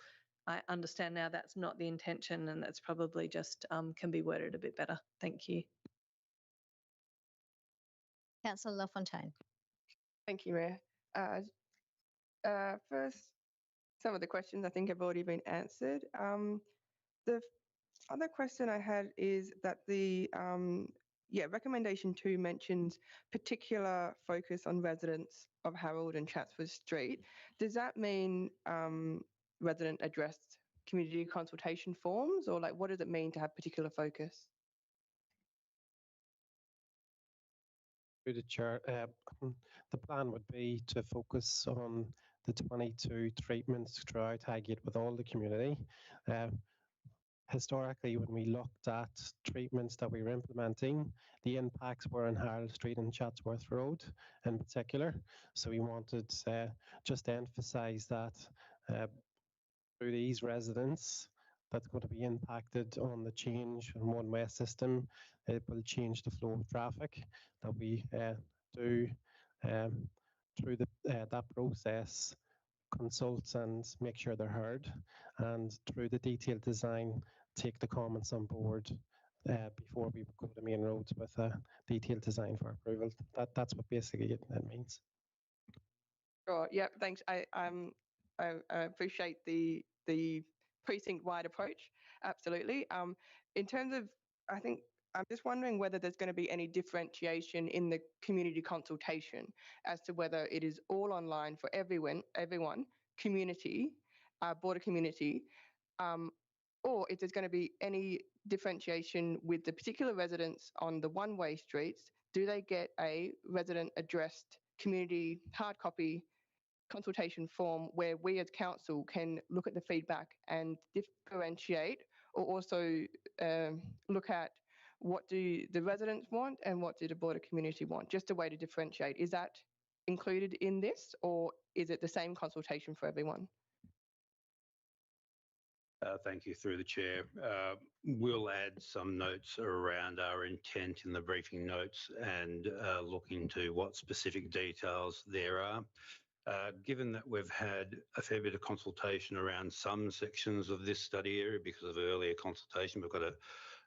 I understand now that's not the intention, and that's probably just can be worded a bit better. Thank you.
Councillor LaFontaine.
Thank you, Mayor. First, some of the questions I think have already been answered. The other question I had is that the recommendation 2 mentions particular focus on residents of Harold and Chatswood Street. Does that mean resident addressed community consultation forms, or like what does it mean to have particular focus?
Through the chair, the plan would be to focus on the 22 treatments throughout Highgate with all the community. Historically, when we looked at treatments that we were implementing, the impacts were on Harold Street and Chatsworth Road in particular. So we wanted just to emphasise that through these residents, that's going to be impacted on the change in one-way system. It will change the flow of traffic that we do through that process, consult and make sure they're heard, and through the detailed design, take the comments on board before we go to main roads with a detailed design for approval. That's what basically it means.
Sure. Yeah. Thanks. I appreciate the precinct-wide approach. Absolutely. In terms of, I think I'm just wondering whether there's going to be any differentiation in the community consultation as to whether it is all online for everyone, community, border community, or if there's going to be any differentiation with the particular residents on the one-way streets. Do they get a resident addressed community hard copy consultation form where we as council can look at the feedback and differentiate, or also look at what do the residents want and what do the broader community want? Just a way to differentiate. Is that included in this, or is it the same consultation for everyone?
Thank you, through the chair. We'll add some notes around our intent in the briefing notes and look into what specific details there are. Given that we've had a fair bit of consultation around some sections of this study area because of earlier consultation, we've got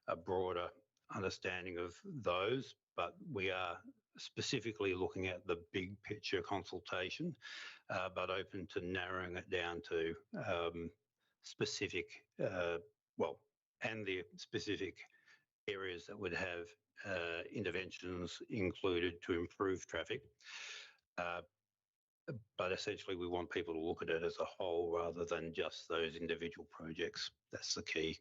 a broader understanding of those, but we are specifically looking at the big picture consultation, but open to narrowing it down to specific, and the specific areas that would have interventions included to improve traffic. But essentially, we want people to look at it as a whole rather than just those individual projects. That's the key.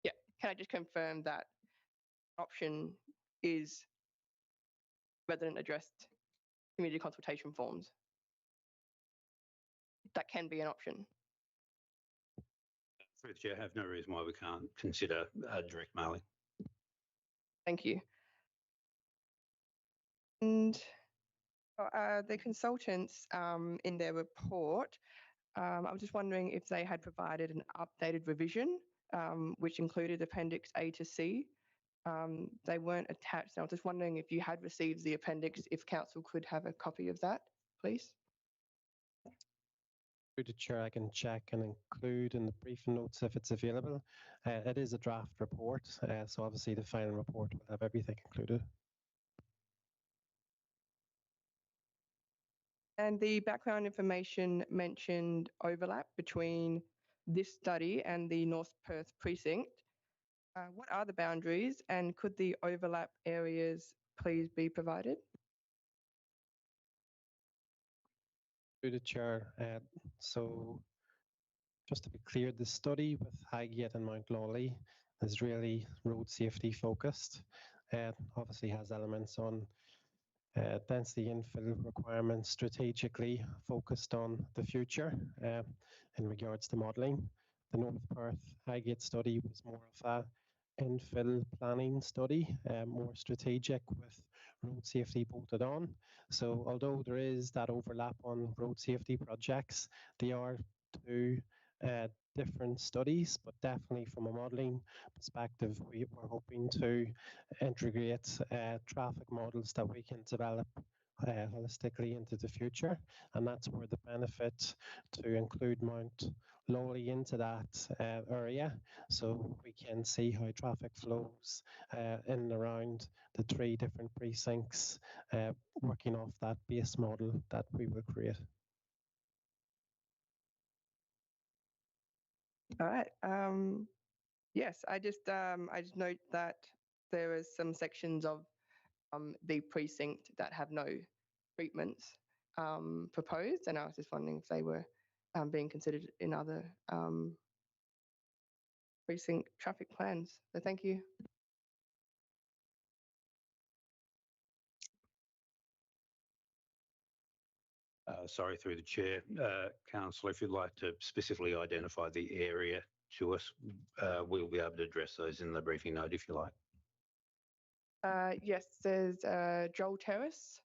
Yeah. Can I just confirm that option is resident addressed community consultation forms? That can be an option.
Through the chair, I have no reason why we can't consider direct mailing.
Thank you. And the consultants in their report, I was just wondering if they had provided an updated revision, which included Appendix A to C. They weren't attached. I was just wondering if you had received the appendix, if council could have a copy of that, please.
Through the chair, I can check and include in the briefing notes if it's available. It is a draft report, so obviously the final report will have everything included.
And the background information mentioned overlap between this study and the North Perth precinct. What are the boundaries, and could the overlap areas please be provided?
Through the chair, so just to be clear, the study with Highgate and Mount Lawley is really road safety focused. Obviously has elements on density infill requirements strategically focused on the future in regards to modelling. The North Perth Highgate study was more of a infill planning study, more strategic with road safety bolted on. So although there is that overlap on road safety projects, they are two different studies, but definitely from a modelling perspective, we're hoping to integrate traffic models that we can develop holistically into the future, and that's where the benefit to include Mount Lawley into that area, so we can see how traffic flows in and around the 3 different precincts, working off that base model that we will create.
All right. Yes, I just note that there is some sections of the precinct that have no treatments proposed, and I was just wondering if they were being considered in other precinct traffic plans. So thank you.
sorry, through the chair, Councillor, if you'd like to specifically identify the area to us, we'll be able to address those in the briefing note if you like.
Yes, there's Joel Terrace.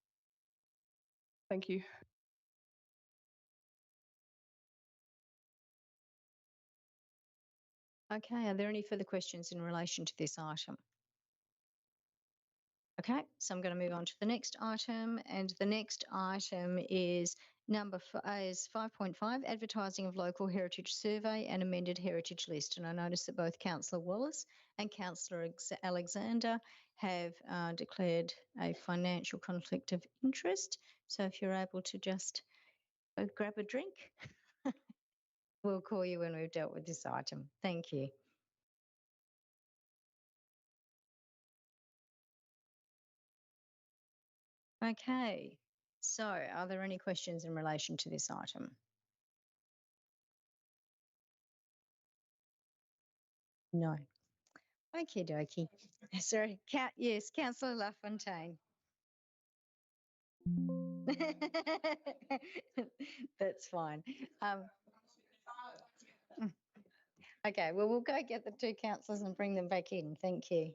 Thank you.
Okay, are there any further questions in relation to this item? Okay, so I'm going to move on to the next item, and the next item is is 5.5, advertising of local heritage survey and amended heritage list. And I notice that both Councillor Wallace and Councillor Alexander have declared a financial conflict of interest. So if you're able to just go grab a drink, we'll call you when we've dealt with this item. Thank you. Okay, so are there any questions in relation to this item? No. Okie dokie. Sorry, yes, Councillor LaFontaine. That's fine. Okay, well, we'll go get the two councillors and bring them back in. Thank you.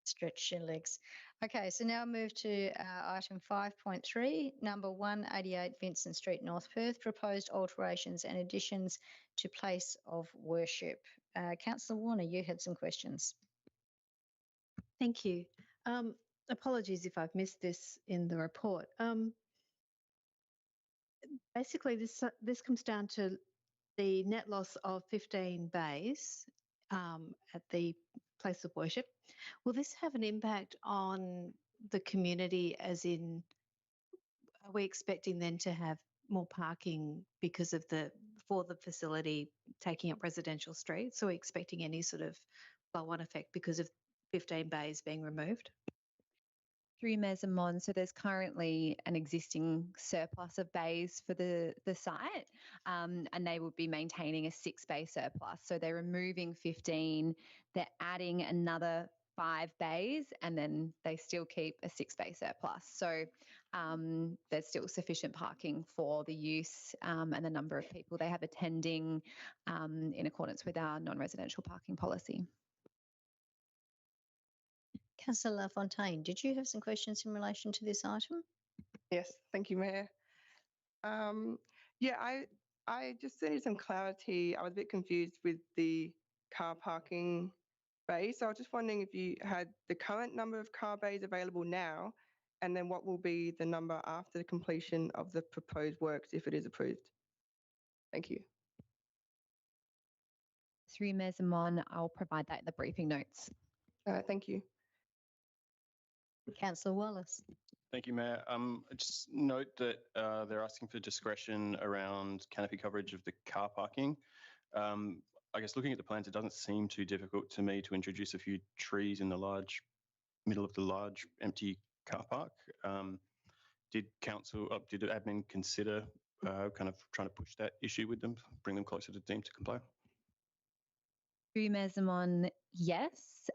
Stretch your legs. Okay, so now move to item 5.3, number 188 Vincent Street, North Perth, proposed alterations and additions to place of worship. Councillor Warner, you had some questions.
Thank you. Apologies if I've missed this in the report. Basically, this comes down to the net loss of 15 bays at the place of worship. Will this have an impact on the community, as in, are we expecting then to have more parking because of for the facility taking up residential streets? Or are we expecting any sort of flow-on effect because of 15 bays being removed?
Through Mesamon, so there's currently an existing surplus of bays for the site, and they would be maintaining a 6-bay surplus. So they're removing 15, they're adding another 5 bays, and then they still keep a 6-bay surplus. So there's still sufficient parking for the use and the number of people they have attending in accordance with our non-residential parking policy.
Councillor LaFontaine, did you have some questions in relation to this item?
Yes, thank you, Mayor. Yeah, I just needed some clarity. I was a bit confused with the car parking bays. So I was just wondering if you had the current number of car bays available now, and then what will be the number after the completion of the proposed works if it is approved? Thank you.
Through Mesamon, I'll provide that in the briefing notes.
Thank you.
Councillor Wallace.
Thank you, Mayor. Just note that they're asking for discretion around canopy coverage of the car parking. I guess looking at the plans, it doesn't seem too difficult to me to introduce a few trees in the middle of the large empty car park. Did admin consider kind of trying to push that issue with them, bring them closer to deemed to comply?
Through Mesamon, yes.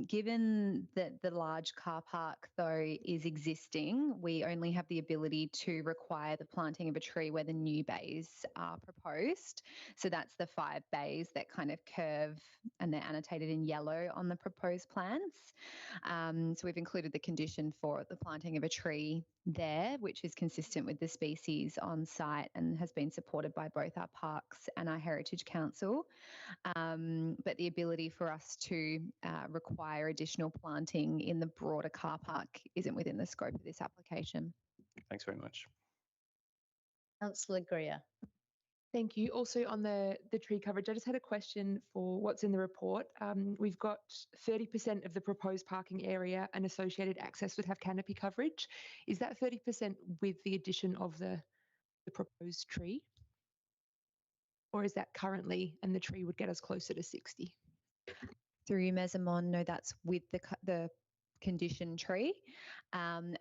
Given that the large car park, though, is existing, we only have the ability to require the planting of a tree where the new bays are proposed. So that's the 5 bays that kind of curve, and they're annotated in yellow on the proposed plans. So we've included the condition for the planting of a tree there, which is consistent with the species on site and has been supported by both our parks and our Heritage Council. But the ability for us to require additional planting in the broader car park isn't within the scope of this application.
Thanks very much.
Councillor Greer.
Thank you. Also on the tree coverage, I just had a question for what's in the report. We've got 30% of the proposed parking area and associated access would have canopy coverage. Is that 30% with the addition of the proposed tree? Or is that currently, and the tree would get us closer to 60?
Through Mesamon, no, that's with the condition tree.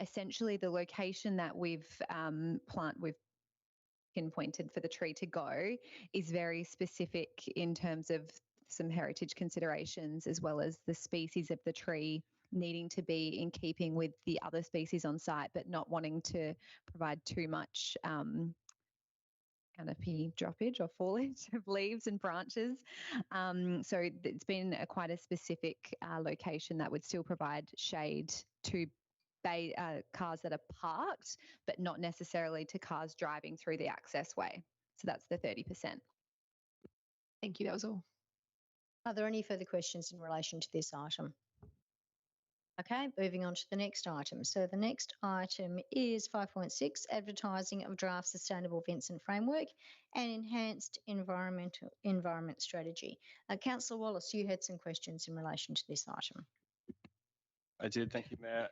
Essentially, the location that we've pinpointed for the tree to go is very specific in terms of some heritage considerations, as well as the species of the tree needing to be in keeping with the other species on site, but not wanting to provide too much canopy droppage or foliage of leaves and branches. So it's been quite a specific location that would still provide shade to cars that are parked, but not necessarily to cars driving through the access way. So that's the 30%.
Thank you. That was all.
Are there any further questions in relation to this item? Okay, moving on to the next item. So the next item is 5.6, advertising of draft sustainable Vincent framework and enhanced environment strategy. Councillor Wallace, you had some questions in relation to this item.
I did, thank you, Mayor.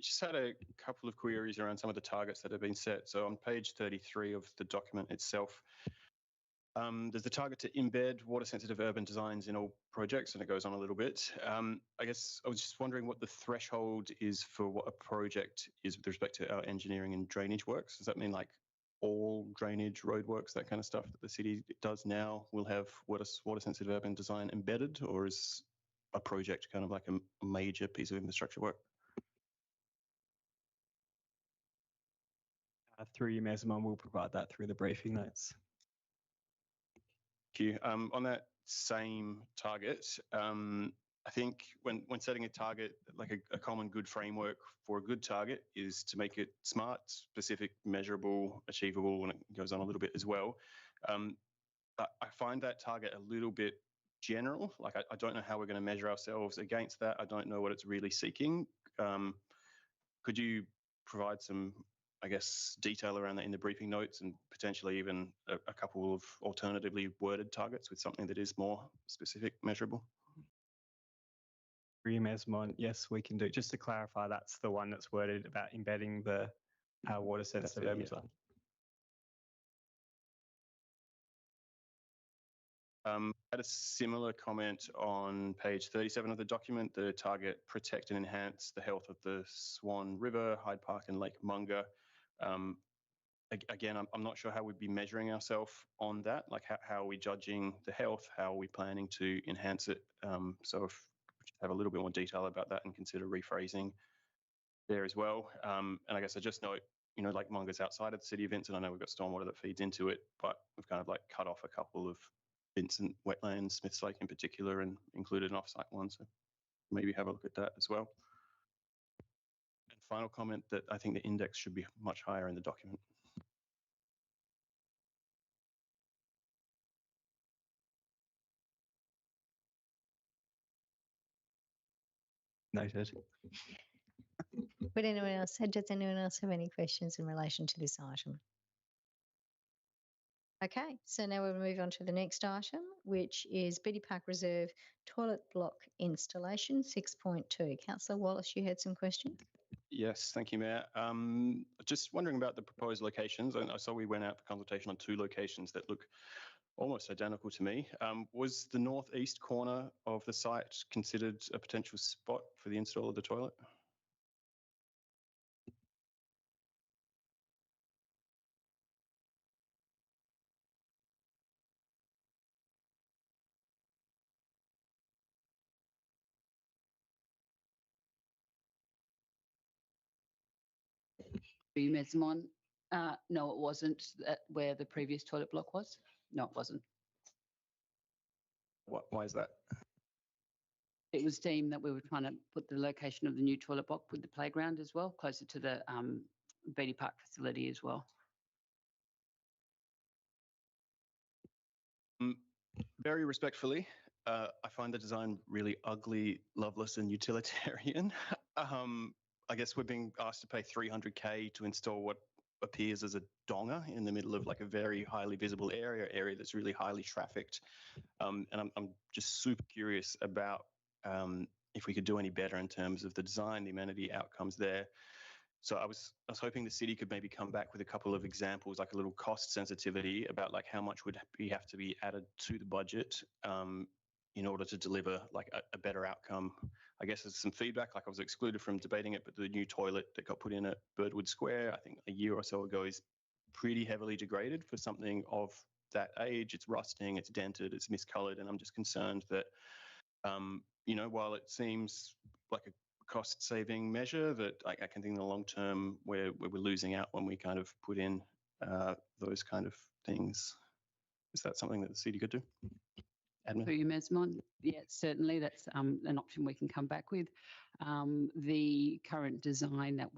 Just had a couple of queries around some of the targets that have been set. So on page 33 of the document itself, there's the target to embed water-sensitive urban designs in all projects, and it goes on a little bit. I guess I was just wondering what the threshold is for what a project is with respect to our engineering and drainage works. Does that mean like all drainage, roadworks, that kind of stuff that the city does now will have water-sensitive urban design embedded, or is a project kind of like a major piece of infrastructure work?
Through you, Mayor Simon, we'll provide that through the briefing notes.
Thank you. On that same target, I think when setting a target, like a common good framework for a good target is to make it smart, specific, measurable, achievable, and it goes on a little bit as well. But I find that target a little bit general. Like I don't know how we're going to measure ourselves against that. I don't know what it's really seeking. Could you provide some, I guess, detail around that in the briefing notes, and potentially even a couple of alternatively worded targets with something that is more specific, measurable?
Yes, we can do. Just to clarify, that's the one that's worded about embedding the water sensitive urban design.
Had a similar comment on page 37 of the document, the target protect and enhance the health of the Swan River, Hyde Park and Lake Munga. Again, I'm not sure how we'd be measuring ourselves on that. Like how are we judging the health? How are we planning to enhance it? So if we just have a little bit more detail about that and consider rephrasing there as well. And I guess I just note, you know, like Munga's outside of the city of Vincent. I know we've got stormwater that feeds into it, but we've kind of like cut off a couple of Vincent wetlands, Smiths Lake in particular, and included an off-site one. So maybe have a look at that as well. And final comment that I think the index should be much higher in the document.
Noted.
Does anyone else have any questions in relation to this item? Okay, so now we'll move on to the next item, which is Beatty Park Reserve toilet block installation 6.2. Councillor Wallace, you had some questions?
Yes, thank you, Mayor. Just wondering about the proposed locations. I saw we went out for consultation on 2 locations that look almost identical to me. Was the northeast corner of the site considered a potential spot for the install of the toilet?
Mesamon. No, it wasn't where the previous toilet block was. No, it wasn't.
Why is that?
It was deemed that we were trying to put the location of the new toilet block with the playground as well, closer to the Beatty Park facility as well.
Very respectfully, I find the design really ugly, loveless and utilitarian. I guess we're being asked to pay $300K to install what appears as a donger in the middle of like a very highly visible area that's really highly trafficked. And I'm just super curious about if we could do any better in terms of the design, the amenity outcomes there. So I was hoping the city could maybe come back with a couple of examples, like a little cost sensitivity about like how much would have to be added to the budget in order to deliver like a better outcome. I guess there's some feedback, like I was excluded from debating it, but the new toilet that got put in at Birdwood Square, I think a year or so ago, is pretty heavily degraded for something of that age. It's rusting, it's dented, it's miscoloured, and I'm just concerned that, you know, while it seems like a cost-saving measure, that I can think in the long term we're losing out when we kind of put in those kind of things. Is that something that the city could do? Admin?
For you, Mesmon, yeah, certainly that's an option we can come back with. The current design that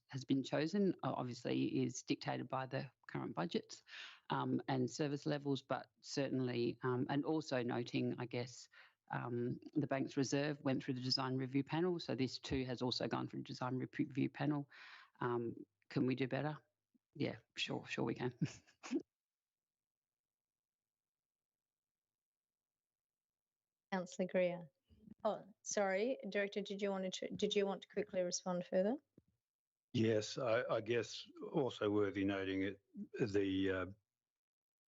has been chosen obviously is dictated by the current budgets and service levels, but certainly, and also noting, I guess, the Bank's Reserve went through the design review panel, so this too has also gone through the design review panel. Can we do better? Yeah, sure we can.
Councillor Greer. Oh, sorry, Director, did you want to quickly respond further?
Yes, I guess also worthy noting it,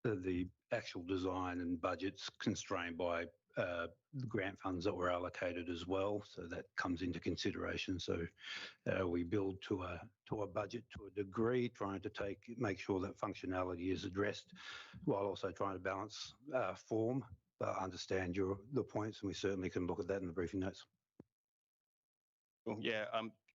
the actual design and budgets constrained by the grant funds that were allocated as well, so that comes into consideration. So we build to a budget to a degree, trying to make sure that functionality is addressed, while also trying to balance form. But I understand the points, and we certainly can look at that in the briefing notes.
Well, yeah,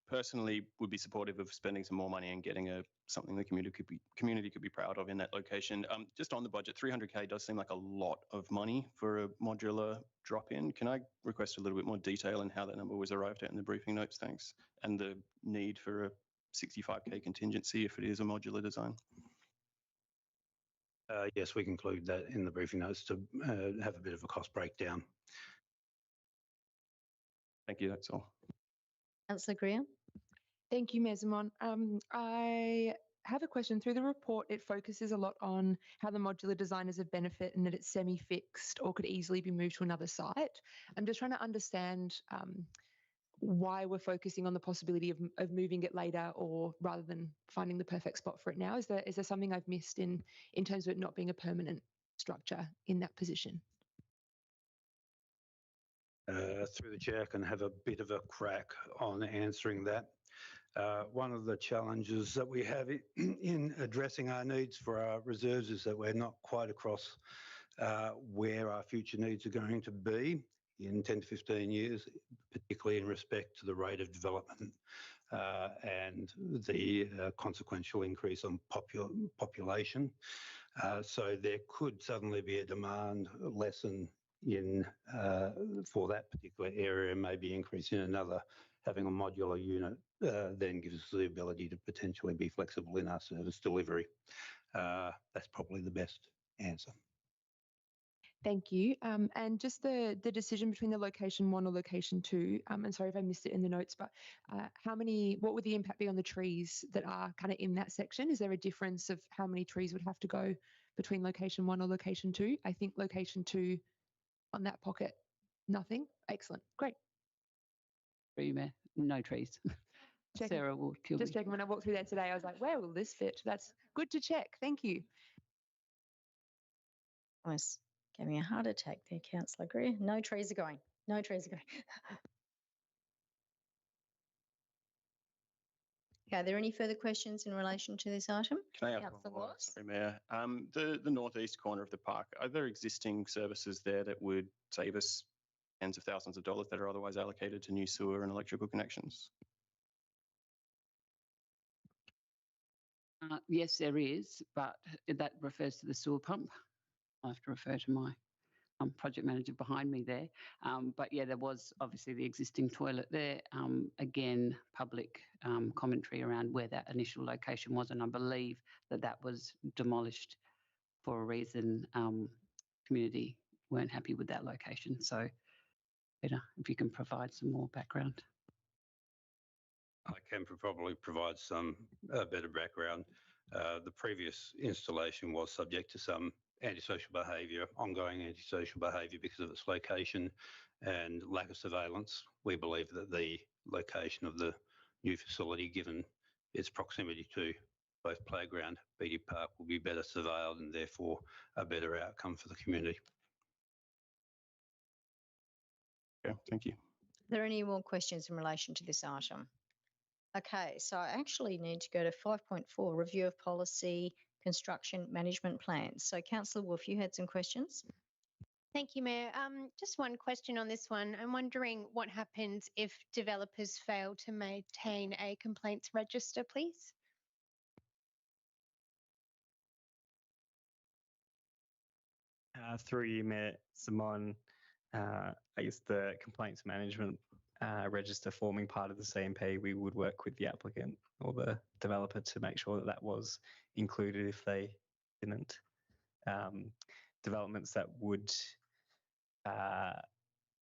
personally would be supportive of spending some more money and getting something the community could be proud of in that location. Just on the budget, 300K does seem like a lot of money for a modular drop-in. Can I request a little bit more detail in how that number was arrived at in the briefing notes? Thanks. And the need for a 65K contingency if it is a modular design.
Yes, we can include that in the briefing notes to have a bit of a cost breakdown.
Thank you, that's all.
Councillor Greer.
Thank you, Mesamon. I have a question. Through the report, it focuses a lot on how the modular design is of benefit and that it's semi-fixed or could easily be moved to another site. I'm just trying to understand why we're focusing on the possibility of moving it later, or rather than finding the perfect spot for it now. Is there something I've missed in terms of it not being a permanent structure in that position?
Through the chair, I can have a bit of a crack on answering that. One of the challenges that we have in addressing our needs for our reserves is that we're not quite across where our future needs are going to be in 10 to 15 years, particularly in respect to the rate of development and the consequential increase on population. So there could suddenly be a demand lessen for that particular area, maybe increase in another. Having a modular unit then gives us the ability to potentially be flexible in our service delivery. That's probably the best answer.
Thank you. And just the decision between the location 1 or location 2, and sorry if I missed it in the notes, but what would the impact be on the trees that are kind of in that section? Is there a difference of how many trees would have to go between location 1 or location 2? I think location 2 on that pocket, nothing. Excellent. Great.
No trees. Sarah will kill me.
Just checking. When I walked through there today, I was like, where will this fit? That's good to check. Thank you.
Almost gave me a heart attack there, Councillor Greer. No trees are going. No trees are going. Okay, are there any further questions in relation to this item?
Can I ask one more? Sorry, Mayor. The northeast corner of the park, are there existing services there that would save us tens of thousands of dollars that are otherwise allocated to new sewer and electrical connections?
Yes, there is, but that refers to the sewer pump. I have to refer to my project manager behind me there. But yeah, there was obviously the existing toilet there. Again, public commentary around where that initial location was, and I believe that was demolished for a reason. Community weren't happy with that location. So, Peter, if you can provide some more background.
I can probably provide some better background. The previous installation was subject to some antisocial behaviour, ongoing antisocial behaviour because of its location and lack of surveillance. We believe that the location of the new facility, given its proximity to both playground, BD Park, will be better surveilled and therefore a better outcome for the community.
Yeah, thank you.
Are there any more questions in relation to this item? Okay, so I actually need to go to 5.4, review of policy construction management plans. So Councillor Wolf, you had some questions.
Thank you, Mayor. Just one question on this one. I'm wondering what happens if developers fail to maintain a complaints register, please?
Through you, Mayor Simon, I guess the complaints management register forming part of the CMP, we would work with the applicant or the developer to make sure that that was included if they didn't. Developments that would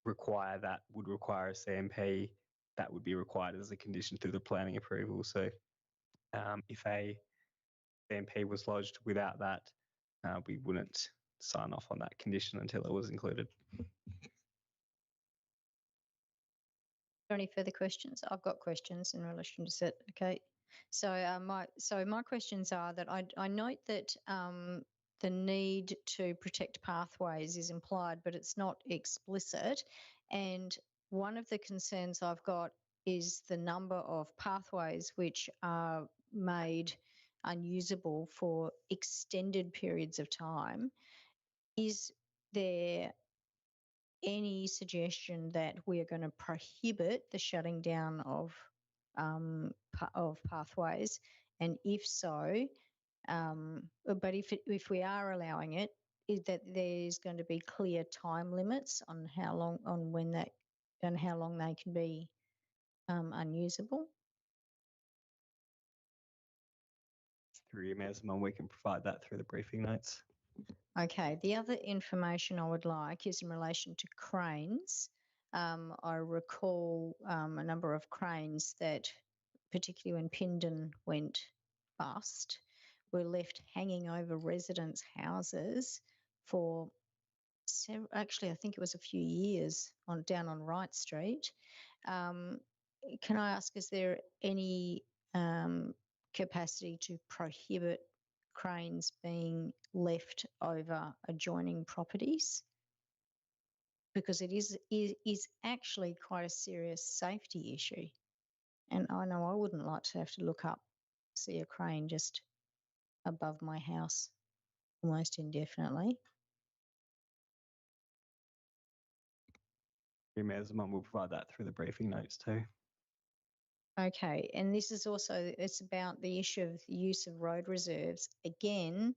require that would require a CMP, that would be required as a condition through the planning approval. So if a CMP was lodged without that, we wouldn't sign off on that condition until it was included.
Any further questions? I've got questions in relation to that. Okay, so my questions are that I note that the need to protect pathways is implied, but it's not explicit. And one of the concerns I've got is the number of pathways which are made unusable for extended periods of time. Is there any suggestion that we are going to prohibit the shutting down of pathways? And if so, but if we are allowing it, is that there's going to be clear time limits on how long, on when that, and how long they can be unusable?
Through your Mayor Simon, we can provide that through the briefing notes.
Okay, the other information I would like is in relation to cranes. I recall a number of cranes that, particularly when Pindon went bust, were left hanging over residents' houses for several, actually I think it was a few years down on Wright Street. Can I ask, is there any capacity to prohibit cranes being left over adjoining properties? Because it is actually quite a serious safety issue. And I know I wouldn't like to have to look up, see a crane just above my house almost indefinitely.
Your Mayor Simon will provide that through the briefing notes too.
Okay, and this is also, it's about the issue of the use of road reserves. Again,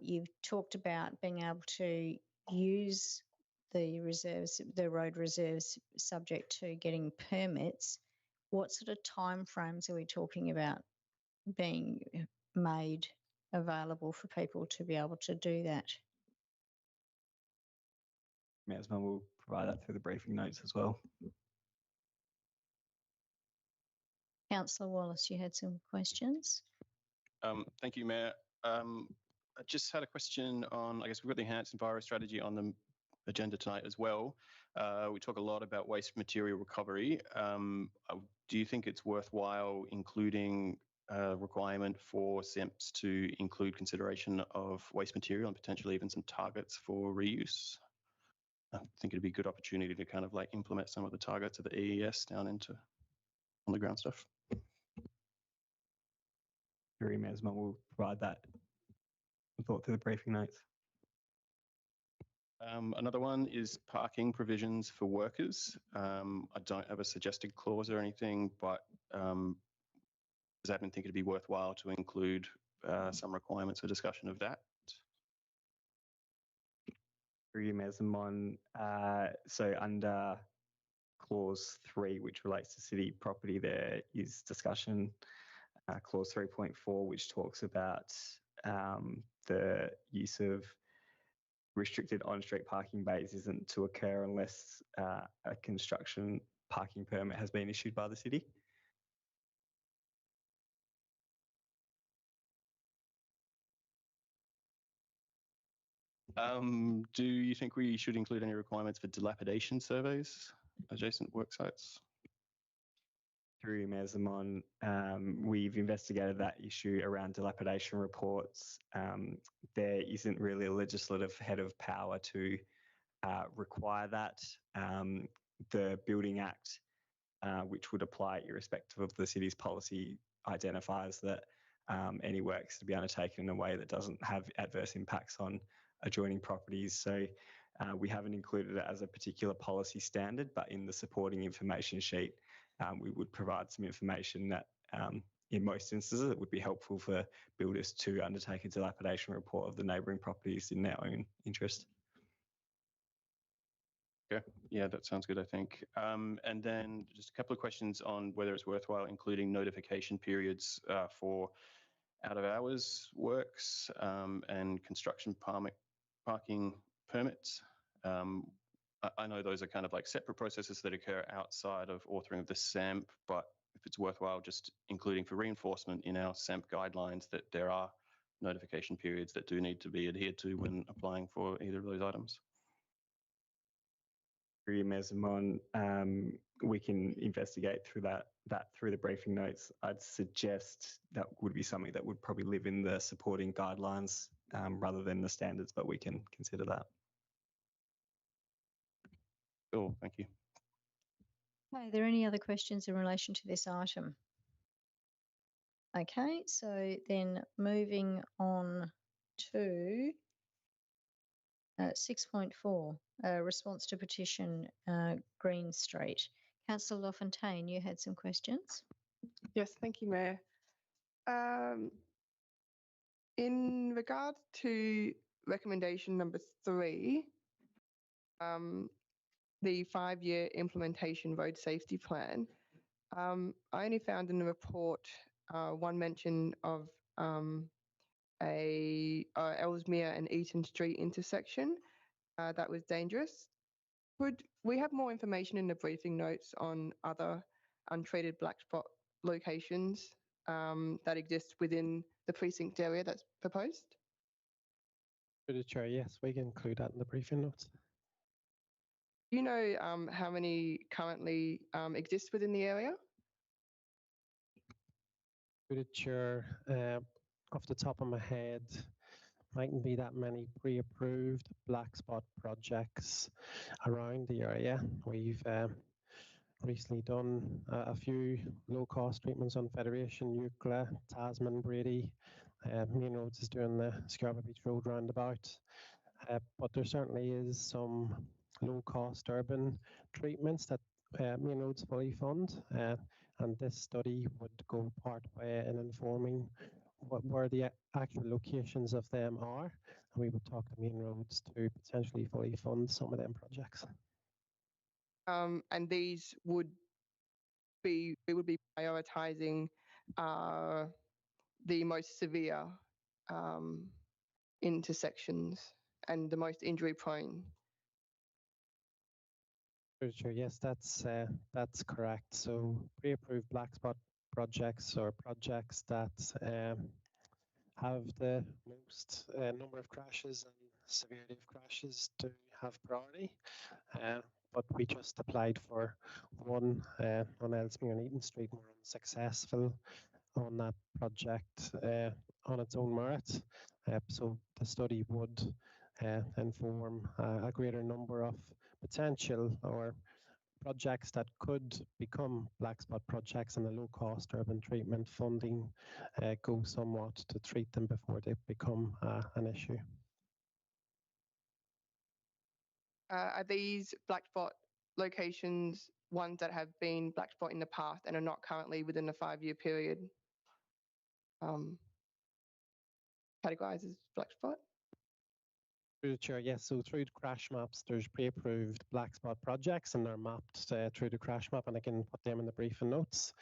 you've talked about being able to use the reserves, the road reserves, subject to getting permits. What sort of timeframes are we talking about being made available for people to be able to do that?
Mayor Simon will provide that through the briefing notes as well.
Councillor Wallace, you had some questions.
Thank you, Mayor. I just had a question on, I guess we've got the enhanced enviro strategy on the agenda tonight as well. We talk a lot about waste material recovery. Do you think it's worthwhile including a requirement for SEMPs to include consideration of waste material and potentially even some targets for reuse? I think it'd be a good opportunity to kind of like implement some of the targets of the EES down into on the ground stuff.
Your Mayor Simon will provide that thought through the briefing notes.
Another one is parking provisions for workers. I don't have a suggested clause or anything, but does admin think it'd be worthwhile to include some requirements for discussion of that?
Through you, Mayor Simon, so under clause 3, which relates to city property, there is discussion. Clause 3.4, which talks about the use of restricted on-street parking bays isn't to occur unless a construction parking permit has been issued by the city.
Do you think we should include any requirements for dilapidation surveys adjacent work sites?
Through Mayor Simon, we've investigated that issue around dilapidation reports. There isn't really a legislative head of power to require that. The Building Act, which would apply irrespective of the city's policy, identifies that any works to be undertaken in a way that doesn't have adverse impacts on adjoining properties. So we haven't included it as a particular policy standard, but in the supporting information sheet, we would provide some information that in most instances it would be helpful for builders to undertake a dilapidation report of the neighbouring properties in their own interest.
Okay, yeah, that sounds good, I think. And then just a couple of questions on whether it's worthwhile including notification periods for out of hours works and construction parking permits. I know those are kind of like separate processes that occur outside of authoring of the SAMP, but if it's worthwhile just including for reinforcement in our SAMP guidelines that there are notification periods that do need to be adhered to when applying for either of those items.
Mesamon, we can investigate through that through the briefing notes. I'd suggest that would be something that would probably live in the supporting guidelines rather than the standards, but we can consider that.
Cool, thank you.
Are there any other questions in relation to this item? Okay, so then moving on to 6.4, response to petition Green Street. Councillor LaFontaine, you had some questions.
Yes, thank you, Mayor. In regard to recommendation number 3, the 5-year implementation road safety plan, I only found in the report one mention of a Ellesmere and Eaton Street intersection that was dangerous. Could we have more information in the briefing notes on other untreated black spot locations that exist within the precinct area that's proposed?
Through the chair, yes, we can include that in the briefing notes.
Do you know how many currently exist within the area?
Through the chair, off the top of my head, mightn't be that many pre-approved black spot projects around the area. We've recently done a few low-cost treatments on Federation, Eucla, Tasman, Brady. Main Roads is doing the Scarborough Beach Road roundabout. But there certainly is some low-cost urban treatments that Main Roads fully fund. And this study would go part way in informing where the actual locations of them are. And we would talk to Main Roads to potentially fully fund some of them projects.
And these would be, we would be prioritising the most severe intersections and the most injury prone.
Sure, yes, that's correct. So pre-approved black spot projects or projects that have the most number of crashes and severity of crashes to have priority. But we just applied for one on Ellesmere and Eaton Street, and we're unsuccessful on that project on its own merit. So the study would inform a greater number of potential or projects that could become black spot projects, and the low cost urban treatment funding go somewhat to treat them before they become an issue.
Are these black spot locations ones that have been black spot in the past and are not currently within the 5-year period categorised as black spot?
Through the chair, yes. So through the crash maps, there's pre-approved black spot projects, and they're mapped through the crash map, and I can put them in the briefing notes.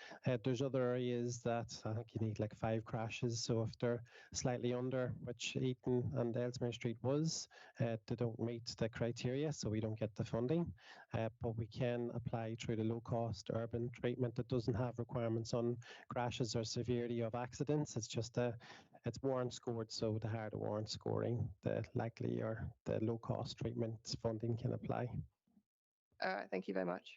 There's other areas that I think you need like 5 crashes. So if they're slightly under, which Eaton and Ellesmere Street was, they don't meet the criteria, so we don't get the funding. But we can apply through the low-cost urban treatment that doesn't have requirements on crashes or severity of accidents. It's just it's warrant scored, so the harder warrant scoring, the likely or the low-cost treatment funding can apply.
Thank you very much.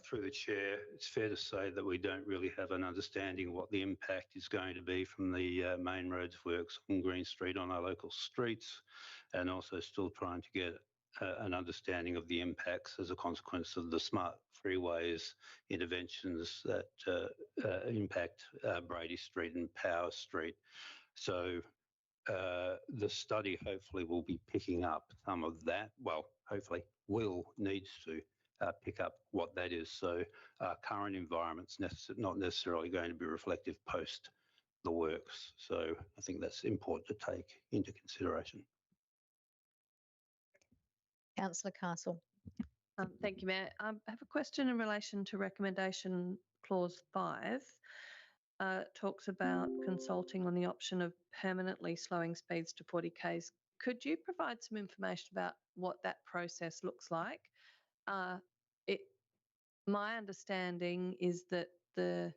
Through the chair, it's fair to say that we don't really have an understanding what the impact is going to be from the main roads works on Green Street on our local streets, and also still trying to get an understanding of the impacts as a consequence of the smart freeways interventions that impact Brady Street and Power Street. So the study hopefully will be picking up some of that. Well, hopefully needs to pick up what that is. So current environment's not necessarily going to be reflective post the works. So I think that's important to take into consideration.
Councillor Castle.
Thank you, Mayor. I have a question in relation to recommendation clause 5. Talks about consulting on the option of permanently slowing speeds to 40 k's. Could you provide some information about what that process looks like? My understanding is that the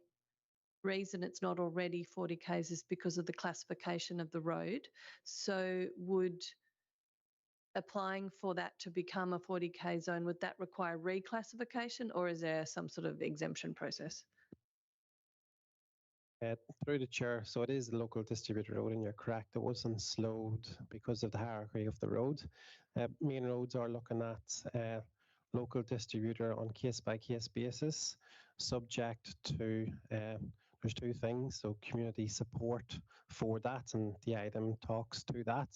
reason it's not already 40 k's is because of the classification of the road. So would applying for that to become a 40 k zone, would that require reclassification, or is there some sort of exemption process?
Through the chair, so it is the local distributor road, and you're correct, it wasn't slowed because of the hierarchy of the road. Main roads are looking at local distributor on case-by-case basis, subject to, there's two things, so community support for that, and the item talks to that.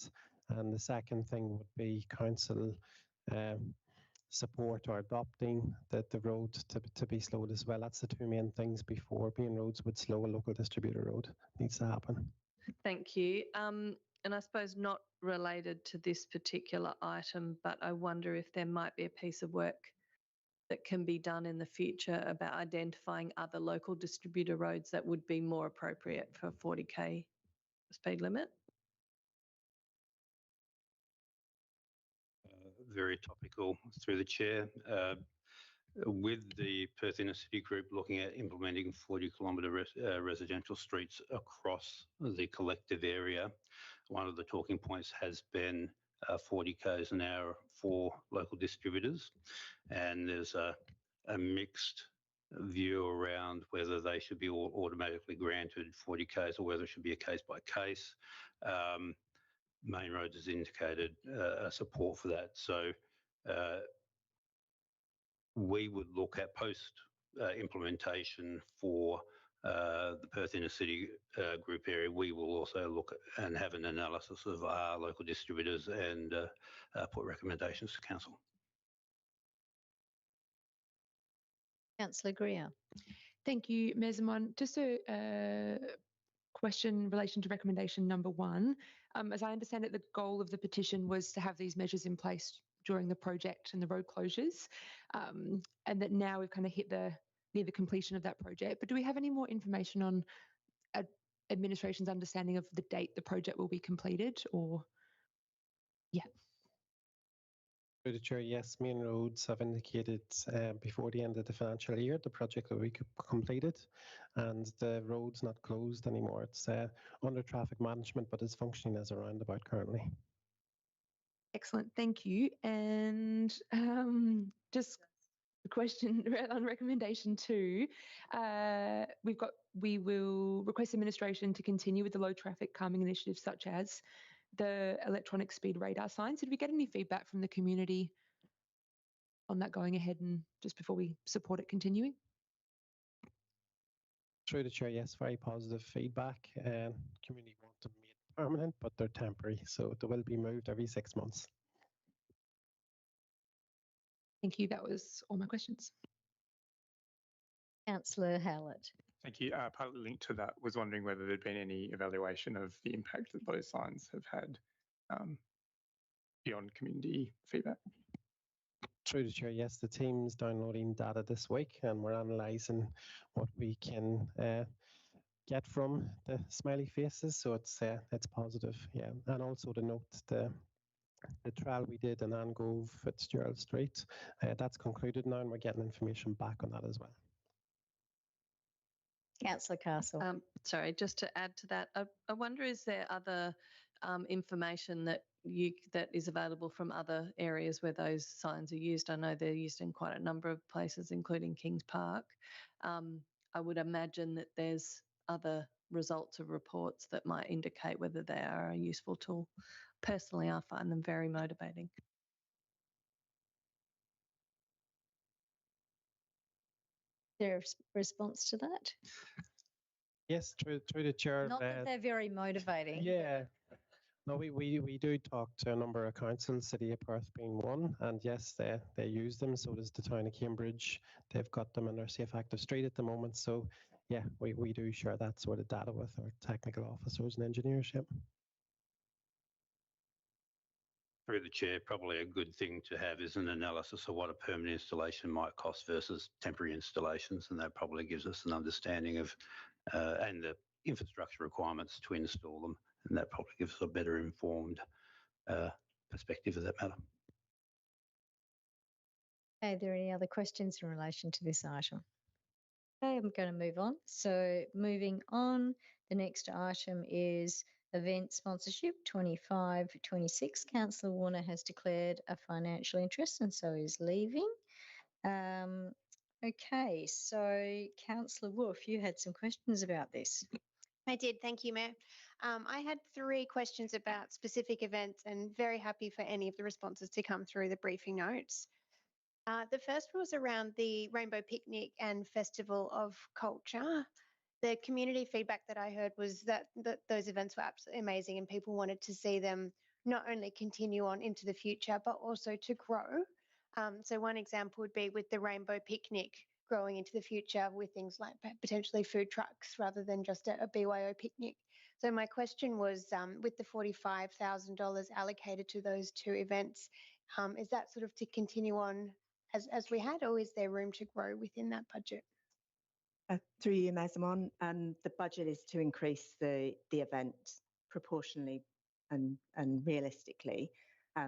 And the second thing would be council support or adopting the road to be slowed as well. That's the two main things before main roads would slow a local distributor road. Needs to happen.
Thank you. And I suppose not related to this particular item, but I wonder if there might be a piece of work that can be done in the future about identifying other local distributor roads that would be more appropriate for 40 k speed limit.
Very topical through the chair. With the Perth Inner City Group looking at implementing 40-kilometre residential streets across the collective area, one of the talking points has been 40 k's an hour for local distributors, and there's a mixed view around whether they should be automatically granted 40 k's or whether it should be a case by case. Main Roads has indicated support for that. So we would look at post implementation for the Perth Inner City Group area. We will also look at and have an analysis of our local distributors and put recommendations to council.
Councillor Greer.
Thank you, Ms. Amon. Just a question in relation to recommendation number 1. As I understand it, the goal of the petition was to have these measures in place during the project and the road closures, and that now we've kind of hit near the completion of that project. But do we have any more information on administration's understanding of the date the project will be completed, or? Yeah.
Through the chair, yes, Main Roads have indicated before the end of the financial year the project will be completed, and the road's not closed anymore. It's under traffic management, but it's functioning as a roundabout currently.
Excellent, thank you. And just a question on recommendation 2. We will request administration to continue with the low traffic calming initiatives such as the electronic speed radar signs. Did we get any feedback from the community on that going ahead, and just before we support it continuing?
Through the chair, yes, very positive feedback. Community want them made permanent, but they're temporary, so they will be moved every 6 months.
Thank you. That was all my questions.
Councillor Howlett.
Thank you. Partly linked to that, was wondering whether there'd been any evaluation of the impact that those signs have had beyond community feedback.
Through the chair, yes, the team's downloading data this week, and we're analysing what we can get from the smiley faces. So it's positive, yeah. And also to note the trial we did in Angove Fitzgerald Street, that's concluded now, and we're getting information back on that as well.
Councillor Castle.
Sorry, just to add to that, I wonder, is there other information that is available from other areas where those signs are used? I know they're used in quite a number of places, including Kings Park. I would imagine that there's other results of reports that might indicate whether they are a useful tool. Personally, I find them very motivating.
There a response to that?
Yes, through the chair.
Not that they're very motivating.
Yeah. No, we do talk to a number of councils, City of Perth being one, and yes, they use them. So does the town of Cambridge. They've got them in their safe active street at the moment. So yeah, we do share that sort of data with our technical officers and engineers. Yep.
Through the chair, probably a good thing to have is an analysis of what a permanent installation might cost versus temporary installations, and that probably gives us an understanding of and the infrastructure requirements to install them, and that probably gives us a better informed perspective of that matter.
Are there any other questions in relation to this item? Okay, I'm going to move on. So moving on, the next item is event sponsorship 25-26. Councillor Warner has declared a financial interest and so is leaving. Okay, so Councillor Wolf, you had some questions about this.
I did. Thank you, Mayor. I had 3 questions about specific events and very happy for any of the responses to come through the briefing notes. The first was around the Rainbow Picnic and Festival of Culture. The community feedback that I heard was that those events were absolutely amazing and people wanted to see them not only continue on into the future, but also to grow. So one example would be with the Rainbow Picnic growing into the future with things like potentially food trucks rather than just a BYO picnic. So my question was, with the $45,000 allocated to those 2 events, is that sort of to continue on as we had, or is there room to grow within that budget?
Through you, Mazamon, the budget is to increase the event proportionally and realistically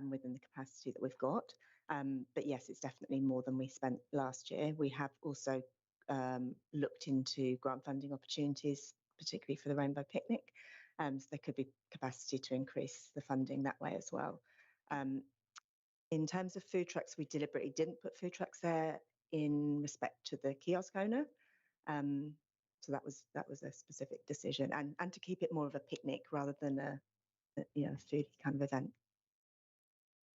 within the capacity that we've got. But yes, it's definitely more than we spent last year. We have also looked into grant funding opportunities, particularly for the Rainbow Picnic. So there could be capacity to increase the funding that way as well. In terms of food trucks, we deliberately didn't put food trucks there in respect to the kiosk owner. So that was a specific decision, and to keep it more of a picnic rather than a foodie kind of event.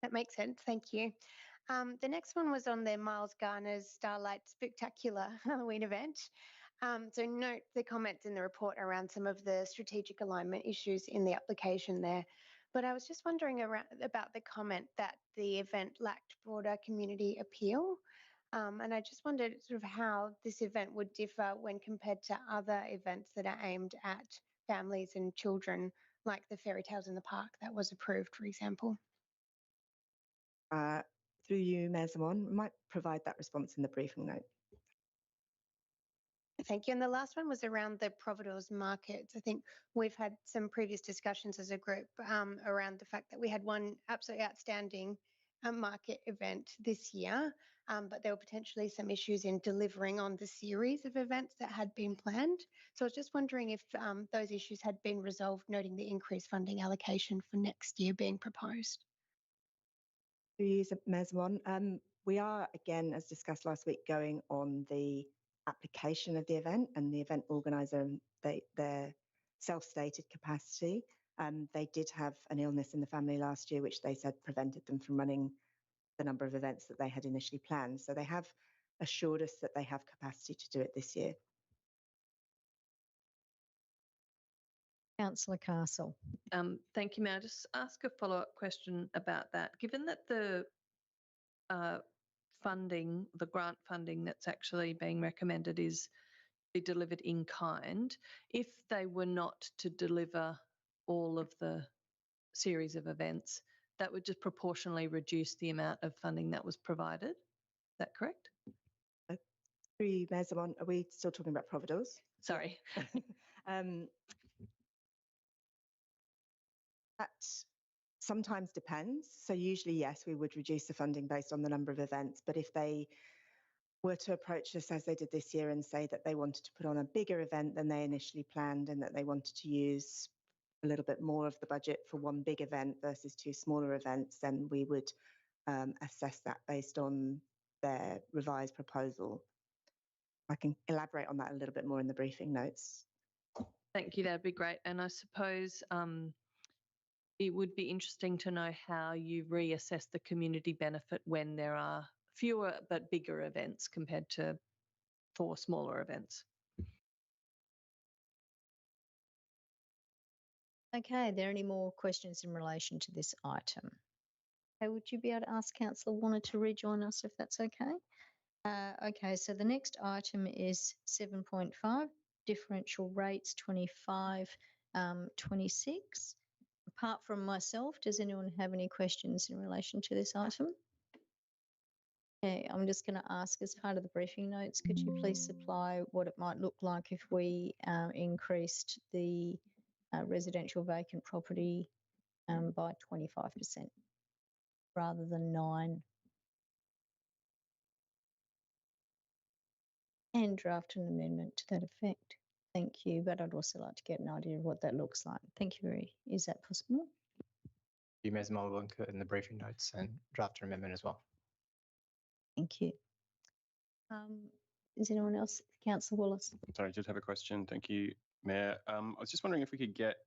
That makes sense. Thank you. The next one was on the Miles Garner's Starlight Spectacular Halloween event. So note the comments in the report around some of the strategic alignment issues in the application there. But I was just wondering about the comment that the event lacked broader community appeal. And I just wondered sort of how this event would differ when compared to other events that are aimed at families and children, like the Fairy Tales in the Park that was approved, for example.
Through you, Mazamon, we might provide that response in the briefing note.
Thank you. And the last one was around the Providores markets. I think we've had some previous discussions as a group around the fact that we had one absolutely outstanding market event this year, but there were potentially some issues in delivering on the series of events that had been planned. So I was just wondering if those issues had been resolved, noting the increased funding allocation for next year being proposed.
To use Mazamon, we are, again, as discussed last week, going on the application of the event and the event organiser, their self-stated capacity. They did have an illness in the family last year, which they said prevented them from running the number of events that they had initially planned. So they have assured us that they have capacity to do it this year.
Councillor Castle.
Thank you, Mayor. I'll just ask a follow-up question about that. Given that the funding, the grant funding that's actually being recommended is be delivered in kind, if they were not to deliver all of the series of events, that would just proportionally reduce the amount of funding that was provided. Is that correct?
Through you, Mazamon, are we still talking about Providores?
Sorry.
That sometimes depends. So usually, yes, we would reduce the funding based on the number of events. But if they were to approach us as they did this year and say that they wanted to put on a bigger event than they initially planned and that they wanted to use a little bit more of the budget for one big event versus 2 smaller events, then we would assess that based on their revised proposal. I can elaborate on that a little bit more in the briefing notes.
Thank you, that'd be great. And I suppose it would be interesting to know how you reassess the community benefit when there are fewer but bigger events compared to for smaller events.
Okay, are there any more questions in relation to this item? Okay, would you be able to ask Councillor Warner to rejoin us if that's okay? Okay, so the next item is 7.5, differential rates 25, 26. Apart from myself, does anyone have any questions in relation to this item? Okay, I'm just going to ask as part of the briefing notes, could you please supply what it might look like if we increased the residential vacant property by 25% rather than 9%? And draft an amendment to that effect. Thank you, but I'd also like to get an idea of what that looks like. Thank you, very. Is that possible?
You, Ms. Mulligan, in the briefing notes and draft an amendment as well.
Thank you. Is anyone else? Councillor Wallace.
Sorry, I did have a question. Thank you, Mayor. I was just wondering if we could get,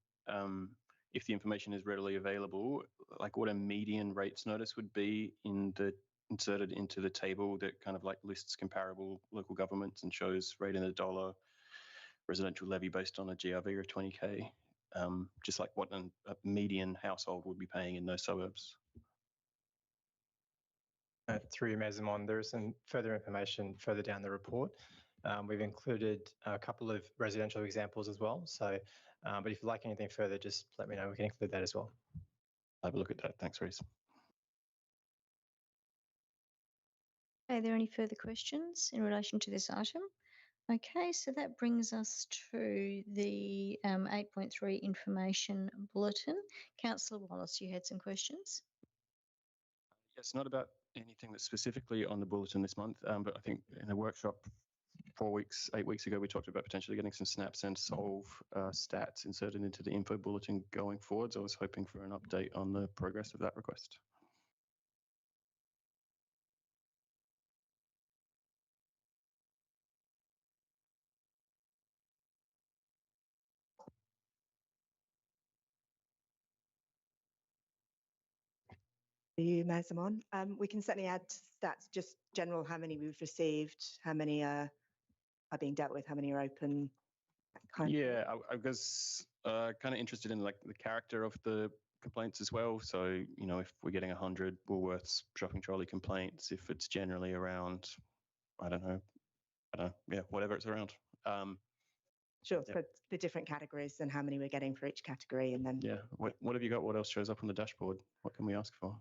if the information is readily available, like what a median rates notice would be inserted into the table that kind of like lists comparable local governments and shows rate in a dollar residential levy based on a GRV of 20k, just like what a median household would be paying in those suburbs.
Through you, Ms. Mon, there is some further information further down the report. We've included a couple of residential examples as well. So, but if you'd like anything further, just let me know. We can include that as well.
I'll have a look at that. Thanks, Reece.
Are there any further questions in relation to this item? Okay, so that brings us to the 8.3 information bulletin. Councillor Wallace, you had some questions?
Yes, not about anything that's specifically on the bulletin this month, but I think in a workshop 8 weeks ago, we talked about potentially getting some snaps and solve stats inserted into the info bulletin going forwards. I was hoping for an update on the progress of that request.
You, Mazamon. We can certainly add stats, just general, how many we've received, how many are being dealt with, how many are open.
Yeah, I was kind of interested in like the character of the complaints as well. So, you know, if we're getting 100 Woolworths shopping trolley complaints, if it's generally around, I don't know, yeah, whatever it's around.
Sure,
yeah.
for the different categories and how many we're getting for each category, and then
Yeah, what have you got? What else shows up on the dashboard? What can we ask for?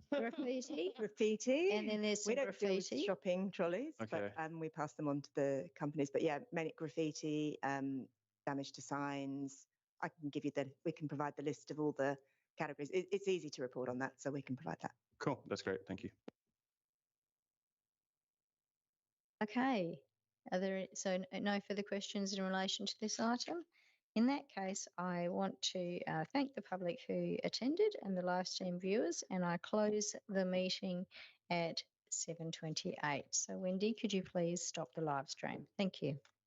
Graffiti, and then there's some
we don't
graffiti.
deal with shopping trolleys,
Okay.
but we pass them on to the companies. But yeah, many graffiti, damage to signs. I can give you we can provide the list of all the categories. It's easy to report on that, so we can provide that.
Cool, that's great. Thank you.
Okay, so no further questions in relation to this item? In that case, I want to thank the public who attended and the live stream viewers, and I close the meeting at 7:28. So Wendy, could you please stop the live stream? Thank you.